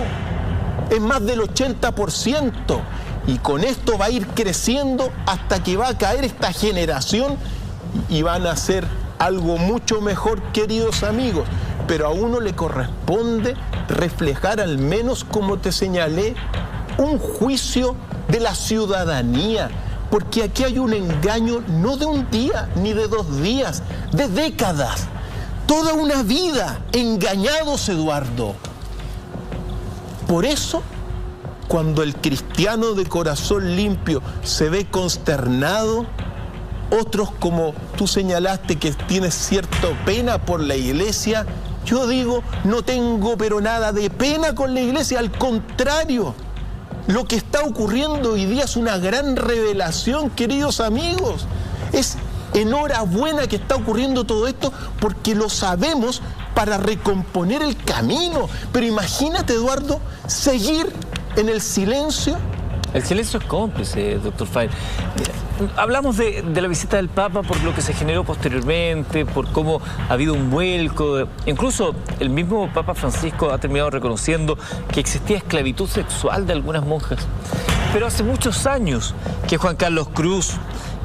es más del 80%. Y con esto va a ir creciendo hasta que va a caer esta generación y van a ser algo mucho mejor, queridos amigos. Pero a uno le corresponde reflejar, al menos como te señalé, un juicio de la ciudadanía. Porque aquí hay un engaño no de un día ni de 2 días, de décadas. Toda una vida engañados, Eduardo. Por eso, cuando el cristiano de corazón limpio se ve consternado, otros, como tú señalaste, que tienes cierta pena por la iglesia, yo digo, no tengo pero nada de pena con la iglesia, al contrario. Lo que está ocurriendo hoy día es una gran revelación, queridos amigos. Es enhorabuena que está ocurriendo todo esto porque lo sabemos para recomponer el camino. Pero imagínate, Eduardo, seguir en el silencio. El silencio es cómplice, doctor Fay. Hablamos de la visita del Papa por lo que se generó posteriormente, por cómo ha habido un vuelco. Incluso el mismo Papa Francisco ha terminado reconociendo que existía esclavitud sexual de algunas monjas. Pero hace muchos años que Juan Carlos Cruz,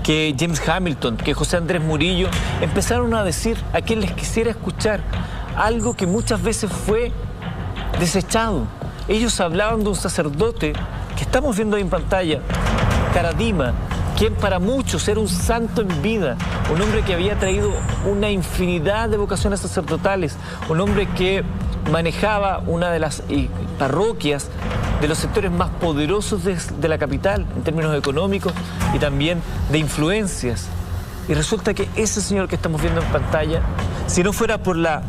que James Hamilton, que José Andrés Murillo empezaron a decir a quien les quisiera escuchar algo que muchas veces fue desechado. Ellos hablaban de un sacerdote que estamos viendo ahí en pantalla, Karadima, quien para muchos era un santo en vida, un hombre que había traído una infinidad de vocaciones sacerdotales, un hombre que manejaba una de las parroquias de los sectores más poderosos de la capital en términos económicos y también de influencias. Y resulta que ese señor que estamos viendo en pantalla, si no fuera por la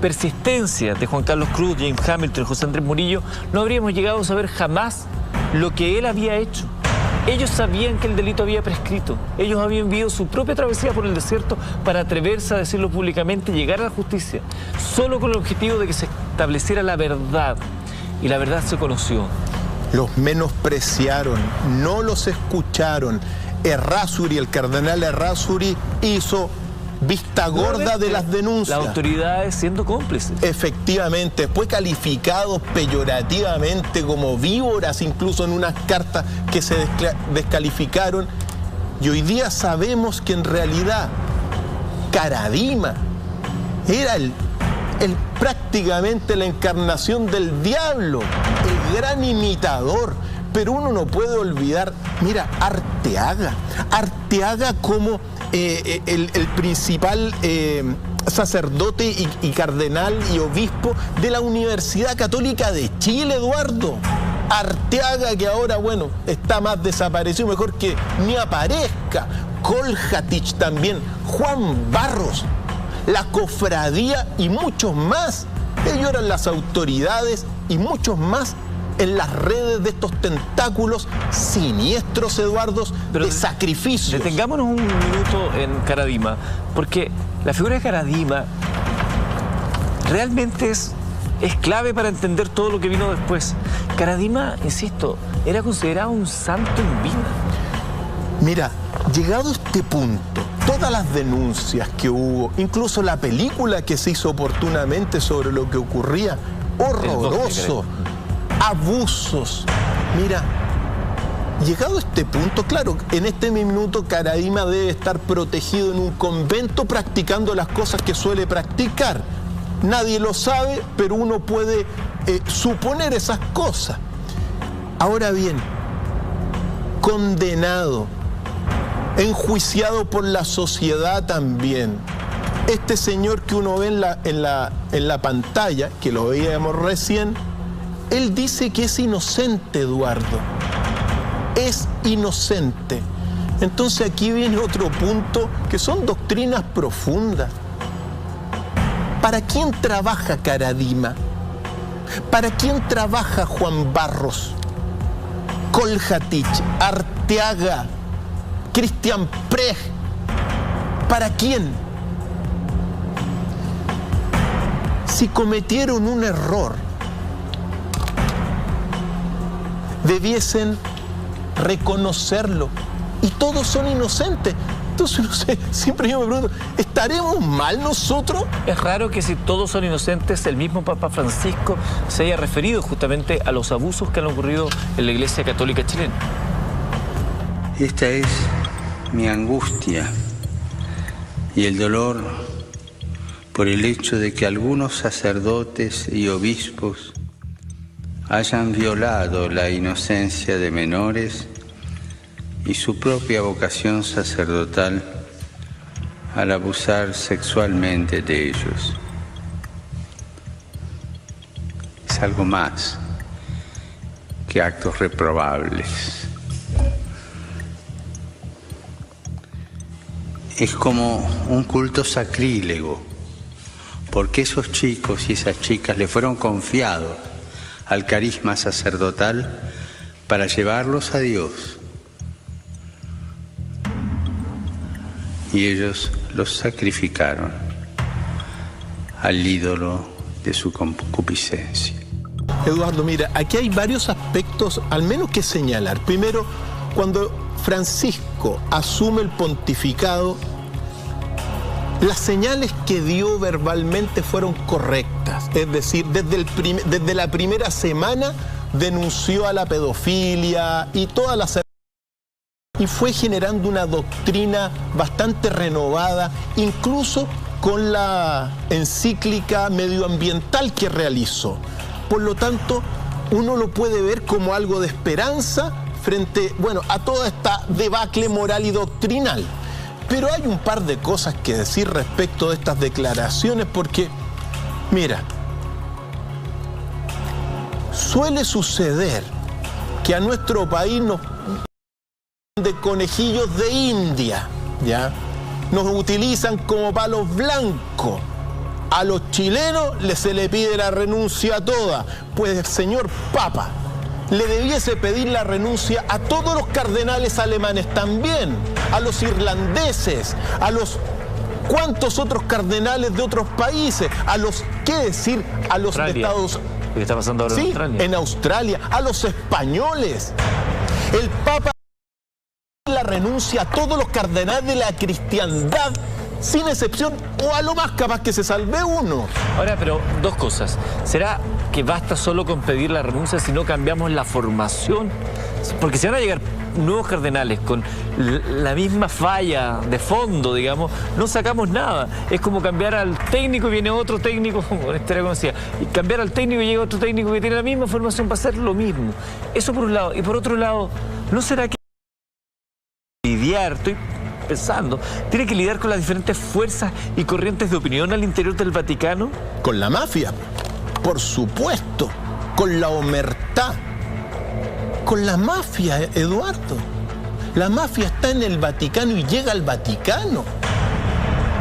persistencia de Juan Carlos Cruz, James Hamilton y José Andrés Murillo, no habríamos llegado a saber jamás lo que él había hecho. Ellos sabían que el delito había prescrito. Ellos habían vivido su propia travesía por el desierto para atreverse a decirlo públicamente y llegar a la justicia, solo con el objetivo de que se estableciera la verdad. Y la verdad se conoció. Los menospreciaron, no los escucharon. Errázuri, el cardenal Errázuri, hizo vista gorda de las denuncias. Las autoridades siendo cómplices. Efectivamente, fue calificado peyorativamente como víboras, incluso en unas cartas que se descalificaron. Y hoy día sabemos que en realidad Karadima era prácticamente la encarnación del diablo, el gran imitador. Pero uno no puede olvidar, mira, Arteaga como el principal sacerdote y cardenal y obispo de la Universidad Católica de Chile, Eduardo. Arteaga, que ahora, bueno, está más desaparecido, mejor que ni aparezca. Koljatich también, Juan Barros, la cofradía y muchos más. Ellos eran las autoridades y muchos más en las redes de estos tentáculos siniestros, Eduardo, de sacrificios. Detengámonos un minuto en Karadima, porque la figura de Karadima realmente es clave para entender todo lo que vino después. Karadima, insisto, era considerado un santo en vida. Mira, llegado a este punto, todas las denuncias que hubo, incluso la película que se hizo oportunamente sobre lo que ocurría, horroroso. Abusos. Mira, llegado a este punto, claro, en este minuto Karadima debe estar protegido en un convento practicando las cosas que suele practicar. Nadie lo sabe, pero uno puede suponer esas cosas. Ahora bien, condenado, enjuiciado por la sociedad también, Este señor que uno ve en la pantalla, que lo veíamos recién, él dice que es inocente, Eduardo. Es inocente. Entonces aquí viene otro punto, que son doctrinas profundas. ¿Para quién trabaja Caradima? ¿Para quién trabaja Juan Barros, Koljatich, Arteaga, Cristian Preg? ¿Para quién? Si cometieron un error, debiesen reconocerlo. Y todos son inocentes. Entonces, no sé, siempre yo me pregunto, ¿estaremos mal nosotros? Es raro que si todos son inocentes, el mismo Papa Francisco se haya referido justamente a los abusos que han ocurrido en la Iglesia Católica chilena. Esta es mi angustia y el dolor por el hecho de que algunos sacerdotes y obispos hayan violado la inocencia de menores y su propia vocación sacerdotal al abusar sexualmente de ellos. Es algo más que actos reprobables. Es como un culto sacrílego, porque esos chicos y esas chicas le fueron confiados al carisma sacerdotal para llevarlos a Dios. Y ellos los sacrificaron al ídolo de su concupiscencia. Eduardo, mira, aquí hay varios aspectos, al menos que señalar. Primero, cuando Francisco asume el pontificado, las señales que dio verbalmente fueron correctas. Es decir, desde la primera semana denunció a la pedofilia y todas las... Y fue generando una doctrina bastante renovada, incluso con la encíclica medioambiental que realizó. Por lo tanto, uno lo puede ver como algo de esperanza frente, bueno, a toda esta debacle moral y doctrinal. Pero hay un par de cosas que decir respecto de estas declaraciones, porque, mira, suele suceder que a nuestro país nos de conejillos de India, ¿ya? Nos utilizan como palos blancos. A los chilenos se le pide la renuncia toda. Pues el señor Papa le debiese pedir la renuncia a todos los cardenales alemanes también, a los irlandeses, a los cuantos otros cardenales de otros países, a los, ¿qué decir? A los de Estados Unidos. ¿Qué está pasando ahora en Australia? En Australia, a los españoles. El Papa la renuncia a todos los cardenales de la cristiandad, sin excepción, o a lo más capaz que se salve uno. Ahora, pero dos cosas. ¿Será que basta solo con pedir la renuncia si no cambiamos la formación? Porque si van a llegar nuevos cardenales con la misma falla de fondo, digamos, no sacamos nada. Es como cambiar al técnico y viene otro técnico, como en historia conocida, y cambiar al técnico y llega otro técnico que tiene la misma formación para hacer lo mismo. Eso por un lado. Y por otro lado, ¿no será que estoy pensando, tiene que lidiar con las diferentes fuerzas y corrientes de opinión al interior del Vaticano? Con la mafia, por supuesto, con la omertá, con la mafia, Eduardo. La mafia está en el Vaticano y llega al Vaticano.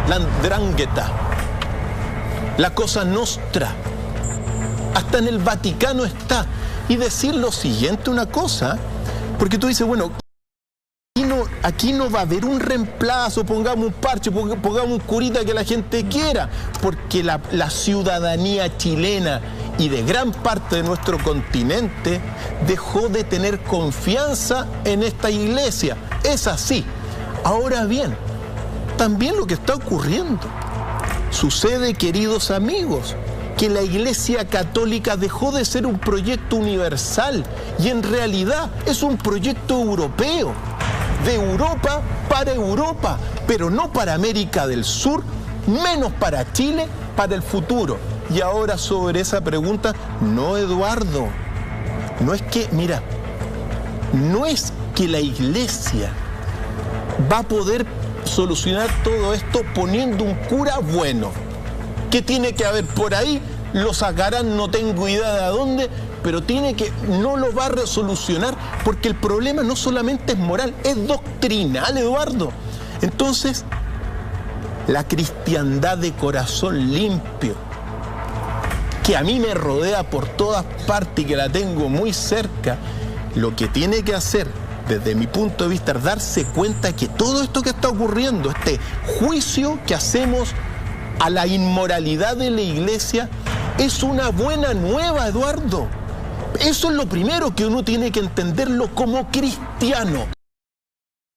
La 'ndrangheta, la Cosa Nostra, hasta en el Vaticano está. Y decir lo siguiente, una cosa, porque tú dices, bueno, aquí no va a haber un reemplazo, pongamos un parche, pongamos un curita que la gente quiera, porque la ciudadanía chilena y de gran parte de nuestro continente dejó de tener confianza en esta iglesia. Es así. Ahora bien, también lo que está ocurriendo sucede, queridos amigos, que la Iglesia Católica dejó de ser un proyecto universal y en realidad es un proyecto europeo. De Europa para Europa, pero no para América del Sur, menos para Chile, para el futuro. Y ahora sobre esa pregunta, no, Eduardo, no es que, mira, no es que la Iglesia va a poder solucionar todo esto poniendo un cura bueno. ¿Qué tiene que haber por ahí? Lo sacarán, no tengo idea de a dónde, pero no lo va a resolucionar, porque el problema no solamente es moral, es doctrinal, Eduardo. Entonces, la cristiandad de corazón limpio, que a mí me rodea por todas partes y que la tengo muy cerca, lo que tiene que hacer, desde mi punto de vista, es darse cuenta que todo esto que está ocurriendo, este juicio que hacemos a la inmoralidad de la iglesia, es una buena nueva, Eduardo. Eso es lo primero que uno tiene que entenderlo como cristiano,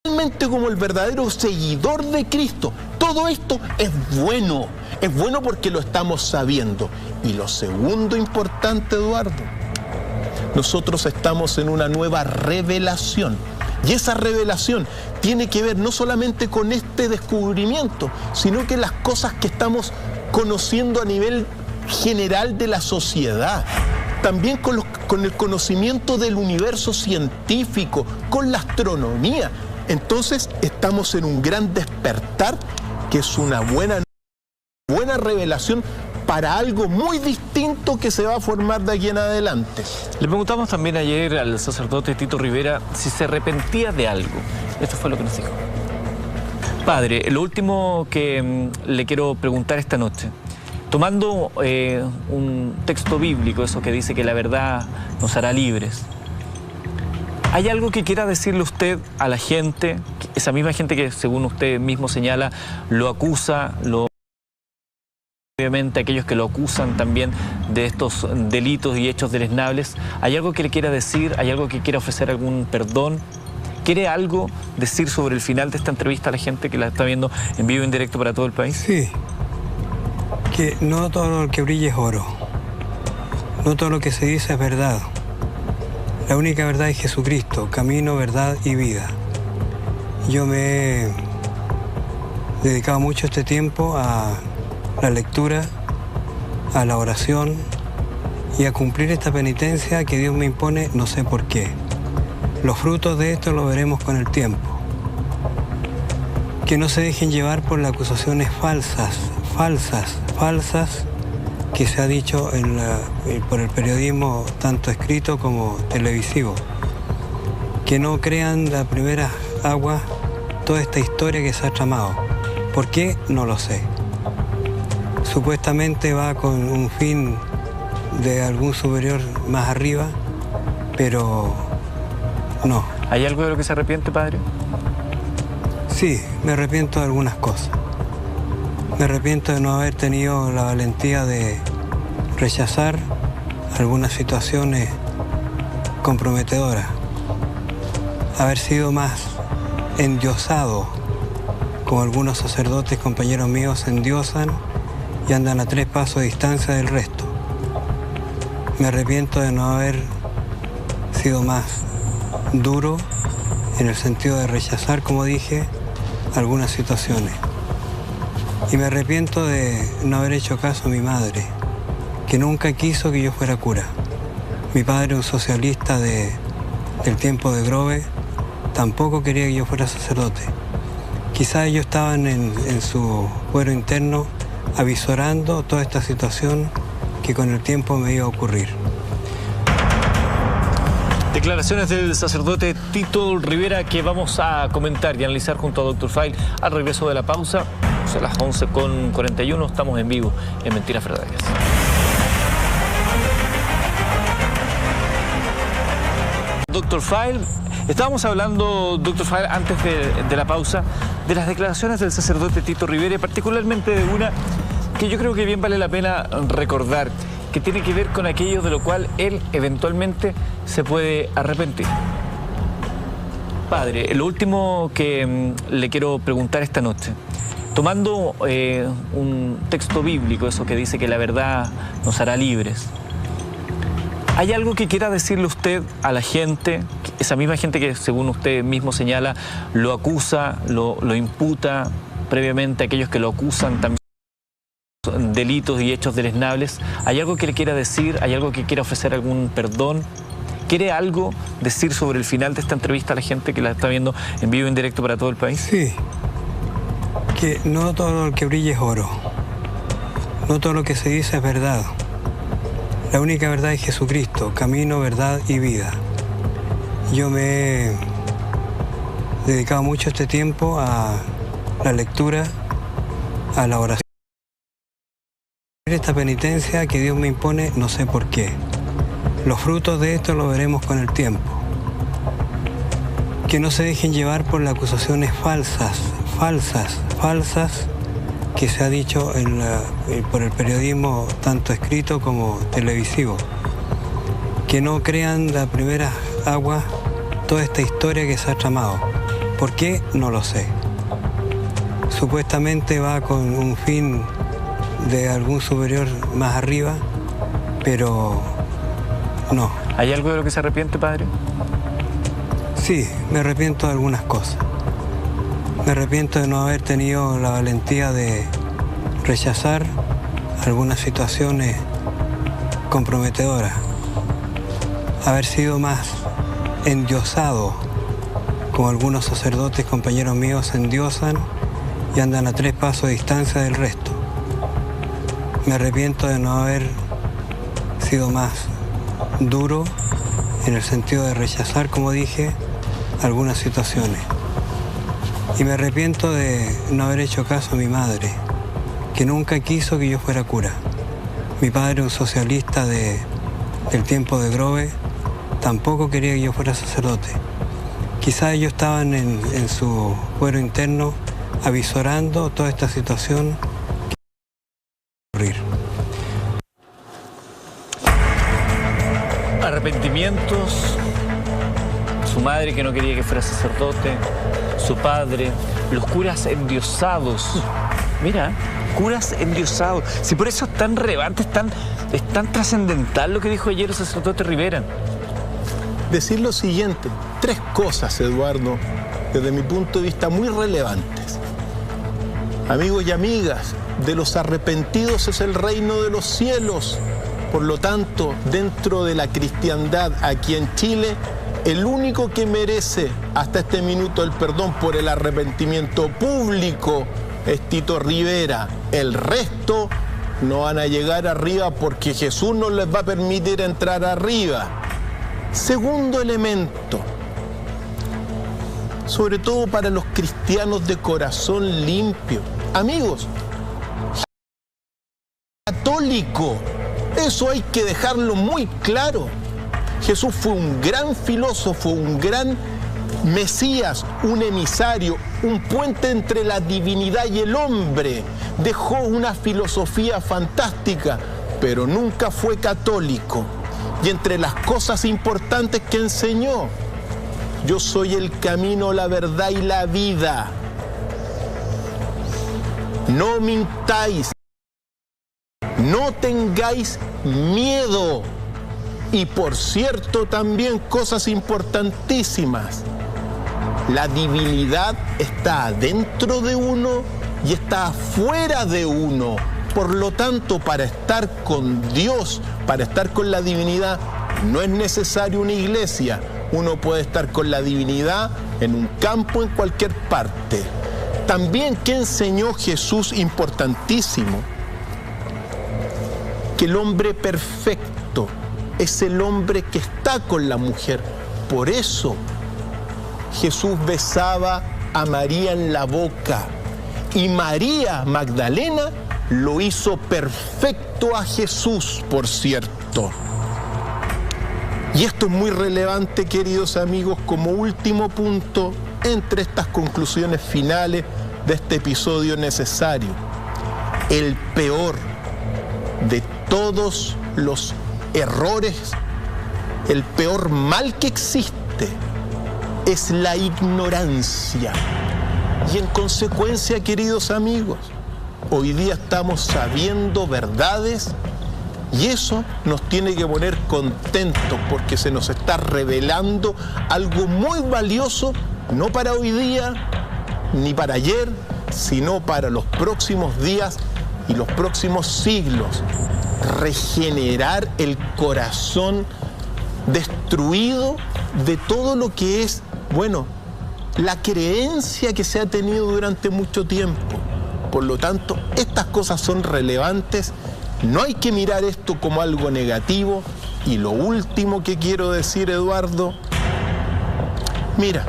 realmente como el verdadero seguidor de Cristo. Todo esto es bueno porque lo estamos sabiendo. Y lo segundo importante, Eduardo, nosotros estamos en una nueva revelación. Y esa revelación tiene que ver no solamente con este descubrimiento, sino que las cosas que estamos conociendo a nivel general de la sociedad, también con el conocimiento del universo científico, con la astronomía. Entonces estamos en un gran despertar, que es una buena revelación para algo muy distinto que se va a formar de aquí en adelante. Le preguntamos también ayer al sacerdote Tito Rivera si se arrepentía de algo. Esto fue lo que nos dijo. Padre, lo último que le quiero preguntar esta noche, tomando un texto bíblico, eso que dice que la verdad nos hará libres, ¿hay algo que quiera decirle usted a la gente, esa misma gente que según usted mismo señala, lo acusa, obviamente aquellos que lo acusan también de estos delitos y hechos deleznables? ¿Hay algo que le quiera decir? ¿Hay algo que quiera ofrecer algún perdón? ¿Quiere algo decir sobre el final de esta entrevista a la gente que la está viendo en vivo y en directo para todo el país? Sí, que no todo lo que brilla es oro, no todo lo que se dice es verdad. La única verdad es Jesucristo, camino, verdad y vida. Yo me he dedicado mucho este tiempo a la lectura, a la oración y a cumplir esta penitencia que Dios me impone, no sé por qué. Los frutos de esto los veremos con el tiempo. Que no se dejen llevar por las acusaciones falsas que se ha dicho por el periodismo tanto escrito como televisivo. Que no crean la primera agua toda esta historia que se ha tramado. ¿Por qué? No lo sé. Supuestamente va con un fin de algún superior más arriba, pero no. ¿Hay algo de lo que se arrepiente, padre? Sí, me arrepiento de algunas cosas. Me arrepiento de no haber tenido la valentía de rechazar algunas situaciones comprometedoras. Haber sido más endiosado, como algunos sacerdotes compañeros míos endiosan y andan a 3 pasos de distancia del resto. Me arrepiento de no haber sido más duro en el sentido de rechazar, como dije, algunas situaciones. Y me arrepiento de no haber hecho caso a mi madre, que nunca quiso que yo fuera cura. Mi padre, un socialista del tiempo de Grove, tampoco quería que yo fuera sacerdote. Quizás ellos estaban en su fuero interno avisorando toda esta situación que con el tiempo me iba a ocurrir. Declaraciones del sacerdote Tito Rivera que vamos a comentar y analizar junto a Dr. File al regreso de la pausa. A las 11:41 estamos en vivo en Mentiras Verdaderas. Dr. File, estábamos hablando, Dr. File, antes de la pausa, de las declaraciones del sacerdote Tito Rivera y particularmente de una que yo creo que bien vale la pena recordar, que tiene que ver con aquello de lo cual él eventualmente se puede arrepentir. Padre, lo último que le quiero preguntar esta noche, tomando un texto bíblico, eso que dice que la verdad nos hará libres, ¿hay algo que quiera decirle usted a la gente, esa misma gente que según usted mismo señala, lo acusa, lo imputa previamente a aquellos que lo acusan también delitos y hechos deleznables? ¿Hay algo que le quiera decir? ¿Hay algo que quiera ofrecer algún perdón? ¿Quiere algo decir sobre el final de esta entrevista a la gente que la está viendo en vivo y en directo para todo el país? Sí, Que no todo lo que brilla es oro. No todo lo que se dice es verdad. La única verdad es Jesucristo, camino, verdad y vida. Yo me he dedicado mucho este tiempo a la lectura, a la oración. Esta penitencia que Dios me impone, no sé por qué. Los frutos de esto los veremos con el tiempo. Que no se dejen llevar por las acusaciones falsas que se ha dicho por el periodismo tanto escrito como televisivo. Que no crean la primera agua toda esta historia que se ha tramado. ¿Por qué? No lo sé. Supuestamente va con un fin de algún superior más arriba, pero no. ¿Hay algo de lo que se arrepiente, padre? Sí, me arrepiento de algunas cosas. Me arrepiento de no haber tenido la valentía de rechazar algunas situaciones comprometedoras. Haber sido más endiosado, como algunos sacerdotes compañeros míos se endiosan y andan a 3 pasos de distancia del resto. Me arrepiento de no haber sido más duro en el sentido de rechazar, como dije, algunas situaciones. Y me arrepiento de no haber hecho caso a mi madre, que nunca quiso que yo fuera cura. Mi padre, un socialista del tiempo de Grove, tampoco quería que yo fuera sacerdote. Quizás ellos estaban en su fuero interno avisorando toda esta situación que iba a ocurrir. Arrepentimientos, su madre que no quería que fuera sacerdote, su padre, los curas endiosados. Mira, curas endiosados. Si por eso es tan relevante, es tan trascendental lo que dijo ayer el sacerdote Rivera. Decir lo siguiente, 3 cosas, Eduardo, desde mi punto de vista muy relevantes. Amigos y amigas, de los arrepentidos es el reino de los cielos. Por lo tanto, dentro de la cristiandad aquí en Chile, el único que merece hasta este minuto el perdón por el arrepentimiento público es Tito Rivera. El resto no van a llegar arriba porque Jesús no les va a permitir entrar arriba. Segundo elemento, sobre todo para los cristianos de corazón limpio. Amigos, católico, eso hay que dejarlo muy claro. Jesús fue un gran filósofo, un gran Mesías, un emisario, un puente entre la divinidad y el hombre. Dejó una filosofía fantástica, pero nunca fue católico. Y entre las cosas importantes que enseñó, yo soy el camino, la verdad y la vida. No mintáis, no tengáis miedo. Y por cierto, también cosas importantísimas. La divinidad está dentro de uno y está afuera de uno. Por lo tanto, para estar con Dios, para estar con la divinidad, no es necesario una iglesia. Uno puede estar con la divinidad en un campo, en cualquier parte. También, ¿qué enseñó Jesús? Importantísimo. Que el hombre perfecto es el hombre que está con la mujer. Por eso Jesús besaba a María en la boca. Y María Magdalena lo hizo perfecto a Jesús, por cierto. Y esto es muy relevante, queridos amigos, como último punto entre estas conclusiones finales de este episodio necesario. El peor de todos los errores, el peor mal que existe es la ignorancia. Y en consecuencia, queridos amigos, hoy día estamos sabiendo verdades y eso nos tiene que poner contentos porque se nos está revelando algo muy valioso, no para hoy día ni para ayer, sino para los próximos días y los próximos siglos. Regenerar el corazón destruido de todo lo que es, bueno, la creencia que se ha tenido durante mucho tiempo. Por lo tanto, estas cosas son relevantes, no hay que mirar esto como algo negativo. Y lo último que quiero decir, Eduardo, mira,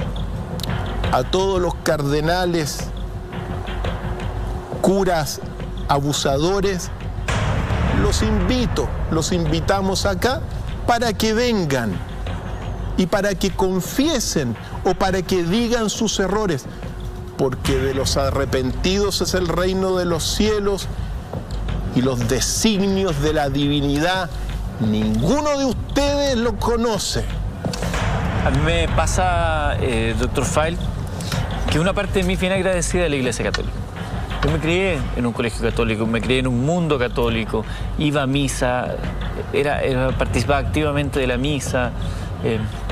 a todos los cardenales, curas, abusadores, los invitamos acá para que vengan y para que confiesen o para que digan sus errores, porque de los arrepentidos es el reino de los cielos y los designios de la divinidad ninguno de ustedes lo conoce. A mí me pasa, doctor File, que una parte de mí es bien agradecida de la Iglesia Católica. Yo me crié en un colegio católico, me crié en un mundo católico, iba a misa, participaba activamente de la misa,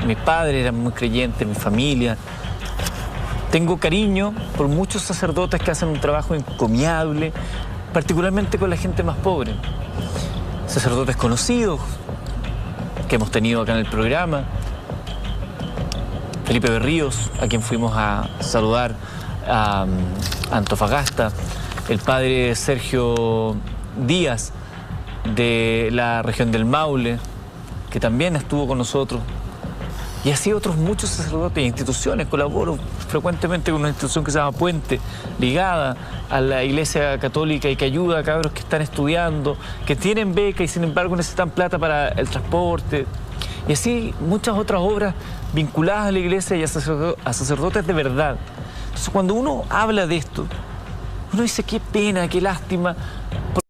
mis padres eran muy creyentes, mi familia. Tengo cariño por muchos sacerdotes que hacen un trabajo encomiable, particularmente con la gente más pobre. Sacerdotes conocidos que hemos tenido acá en el programa. Felipe Berríos, a quien fuimos a saludar a Antofagasta, el padre Sergio Díaz de la región del Maule, que también estuvo con nosotros, y así otros muchos sacerdotes e instituciones. Colaboro frecuentemente con una institución que se llama Puente, ligada a la Iglesia Católica y que ayuda a cabros que están estudiando, que tienen beca y sin embargo necesitan plata para el transporte. Y así muchas otras obras vinculadas a la Iglesia y a sacerdotes de verdad. Entonces, cuando uno habla de esto, uno dice qué pena, qué lástima, porque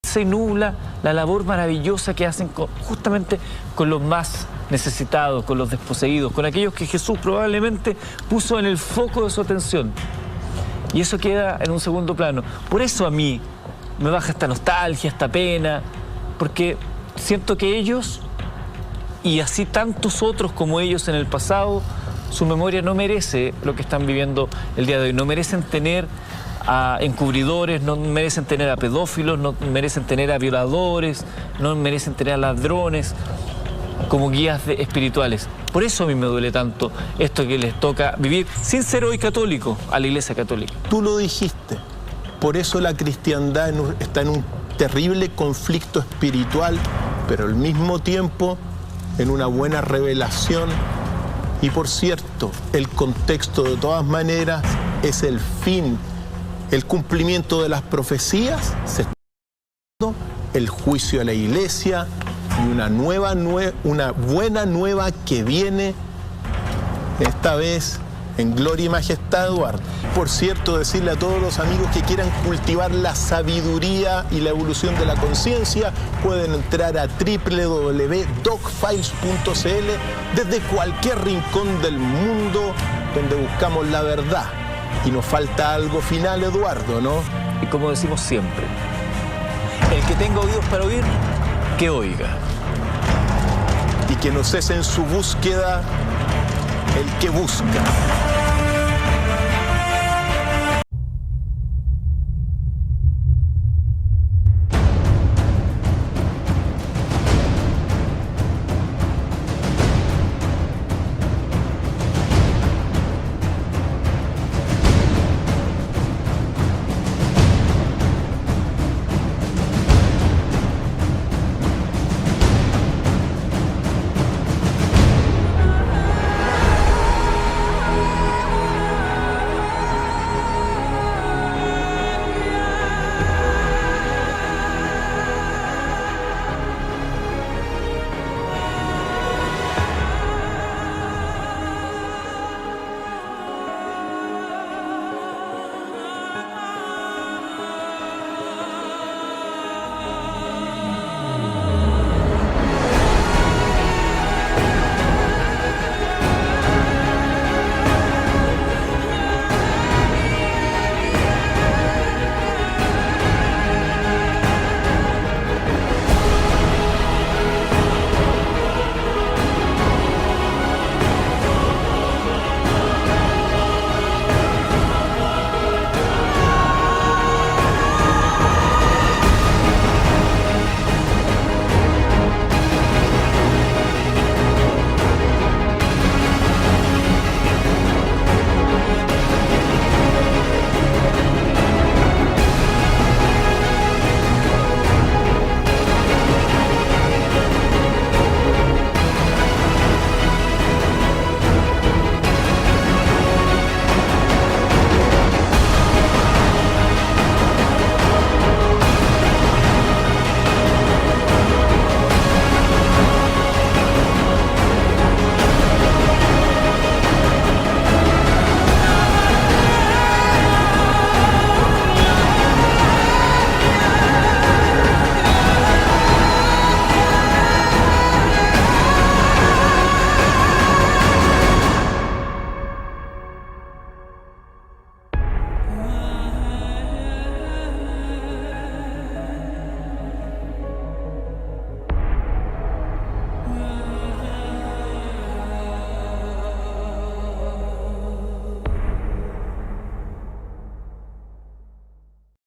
se nubla la labor maravillosa que hacen justamente con los más necesitados, con los desposeídos, con aquellos que Jesús probablemente puso en el foco de su atención. Y eso queda en un segundo plano. Por eso a mí me baja esta nostalgia, esta pena, porque siento que ellos, y así tantos otros como ellos en el pasado, su memoria no merece lo que están viviendo el día de hoy. No merecen tener a encubridores, no merecen tener a pedófilos, no merecen tener a violadores, no merecen tener a ladrones como guías espirituales. Por eso a mí me duele tanto esto que les toca vivir, sin ser hoy católico, a la Iglesia Católica. Tú lo dijiste, por eso la cristiandad está en un terrible conflicto espiritual, pero al mismo tiempo en una buena revelación. Y por cierto, el contexto de todas maneras es el fin, el cumplimiento de las profecías, se está dando el juicio a la Iglesia y una buena nueva que viene, esta vez en gloria y majestad, Eduardo. Por cierto, decirle a todos los amigos que quieran cultivar la sabiduría y la evolución de la conciencia, pueden entrar a www.docfiles.cl desde cualquier rincón del mundo donde buscamos la verdad. Y nos falta algo final, Eduardo, ¿no? Y como decimos siempre, el que tenga oídos para oír, que oiga. Y que no cese en su búsqueda el que busca.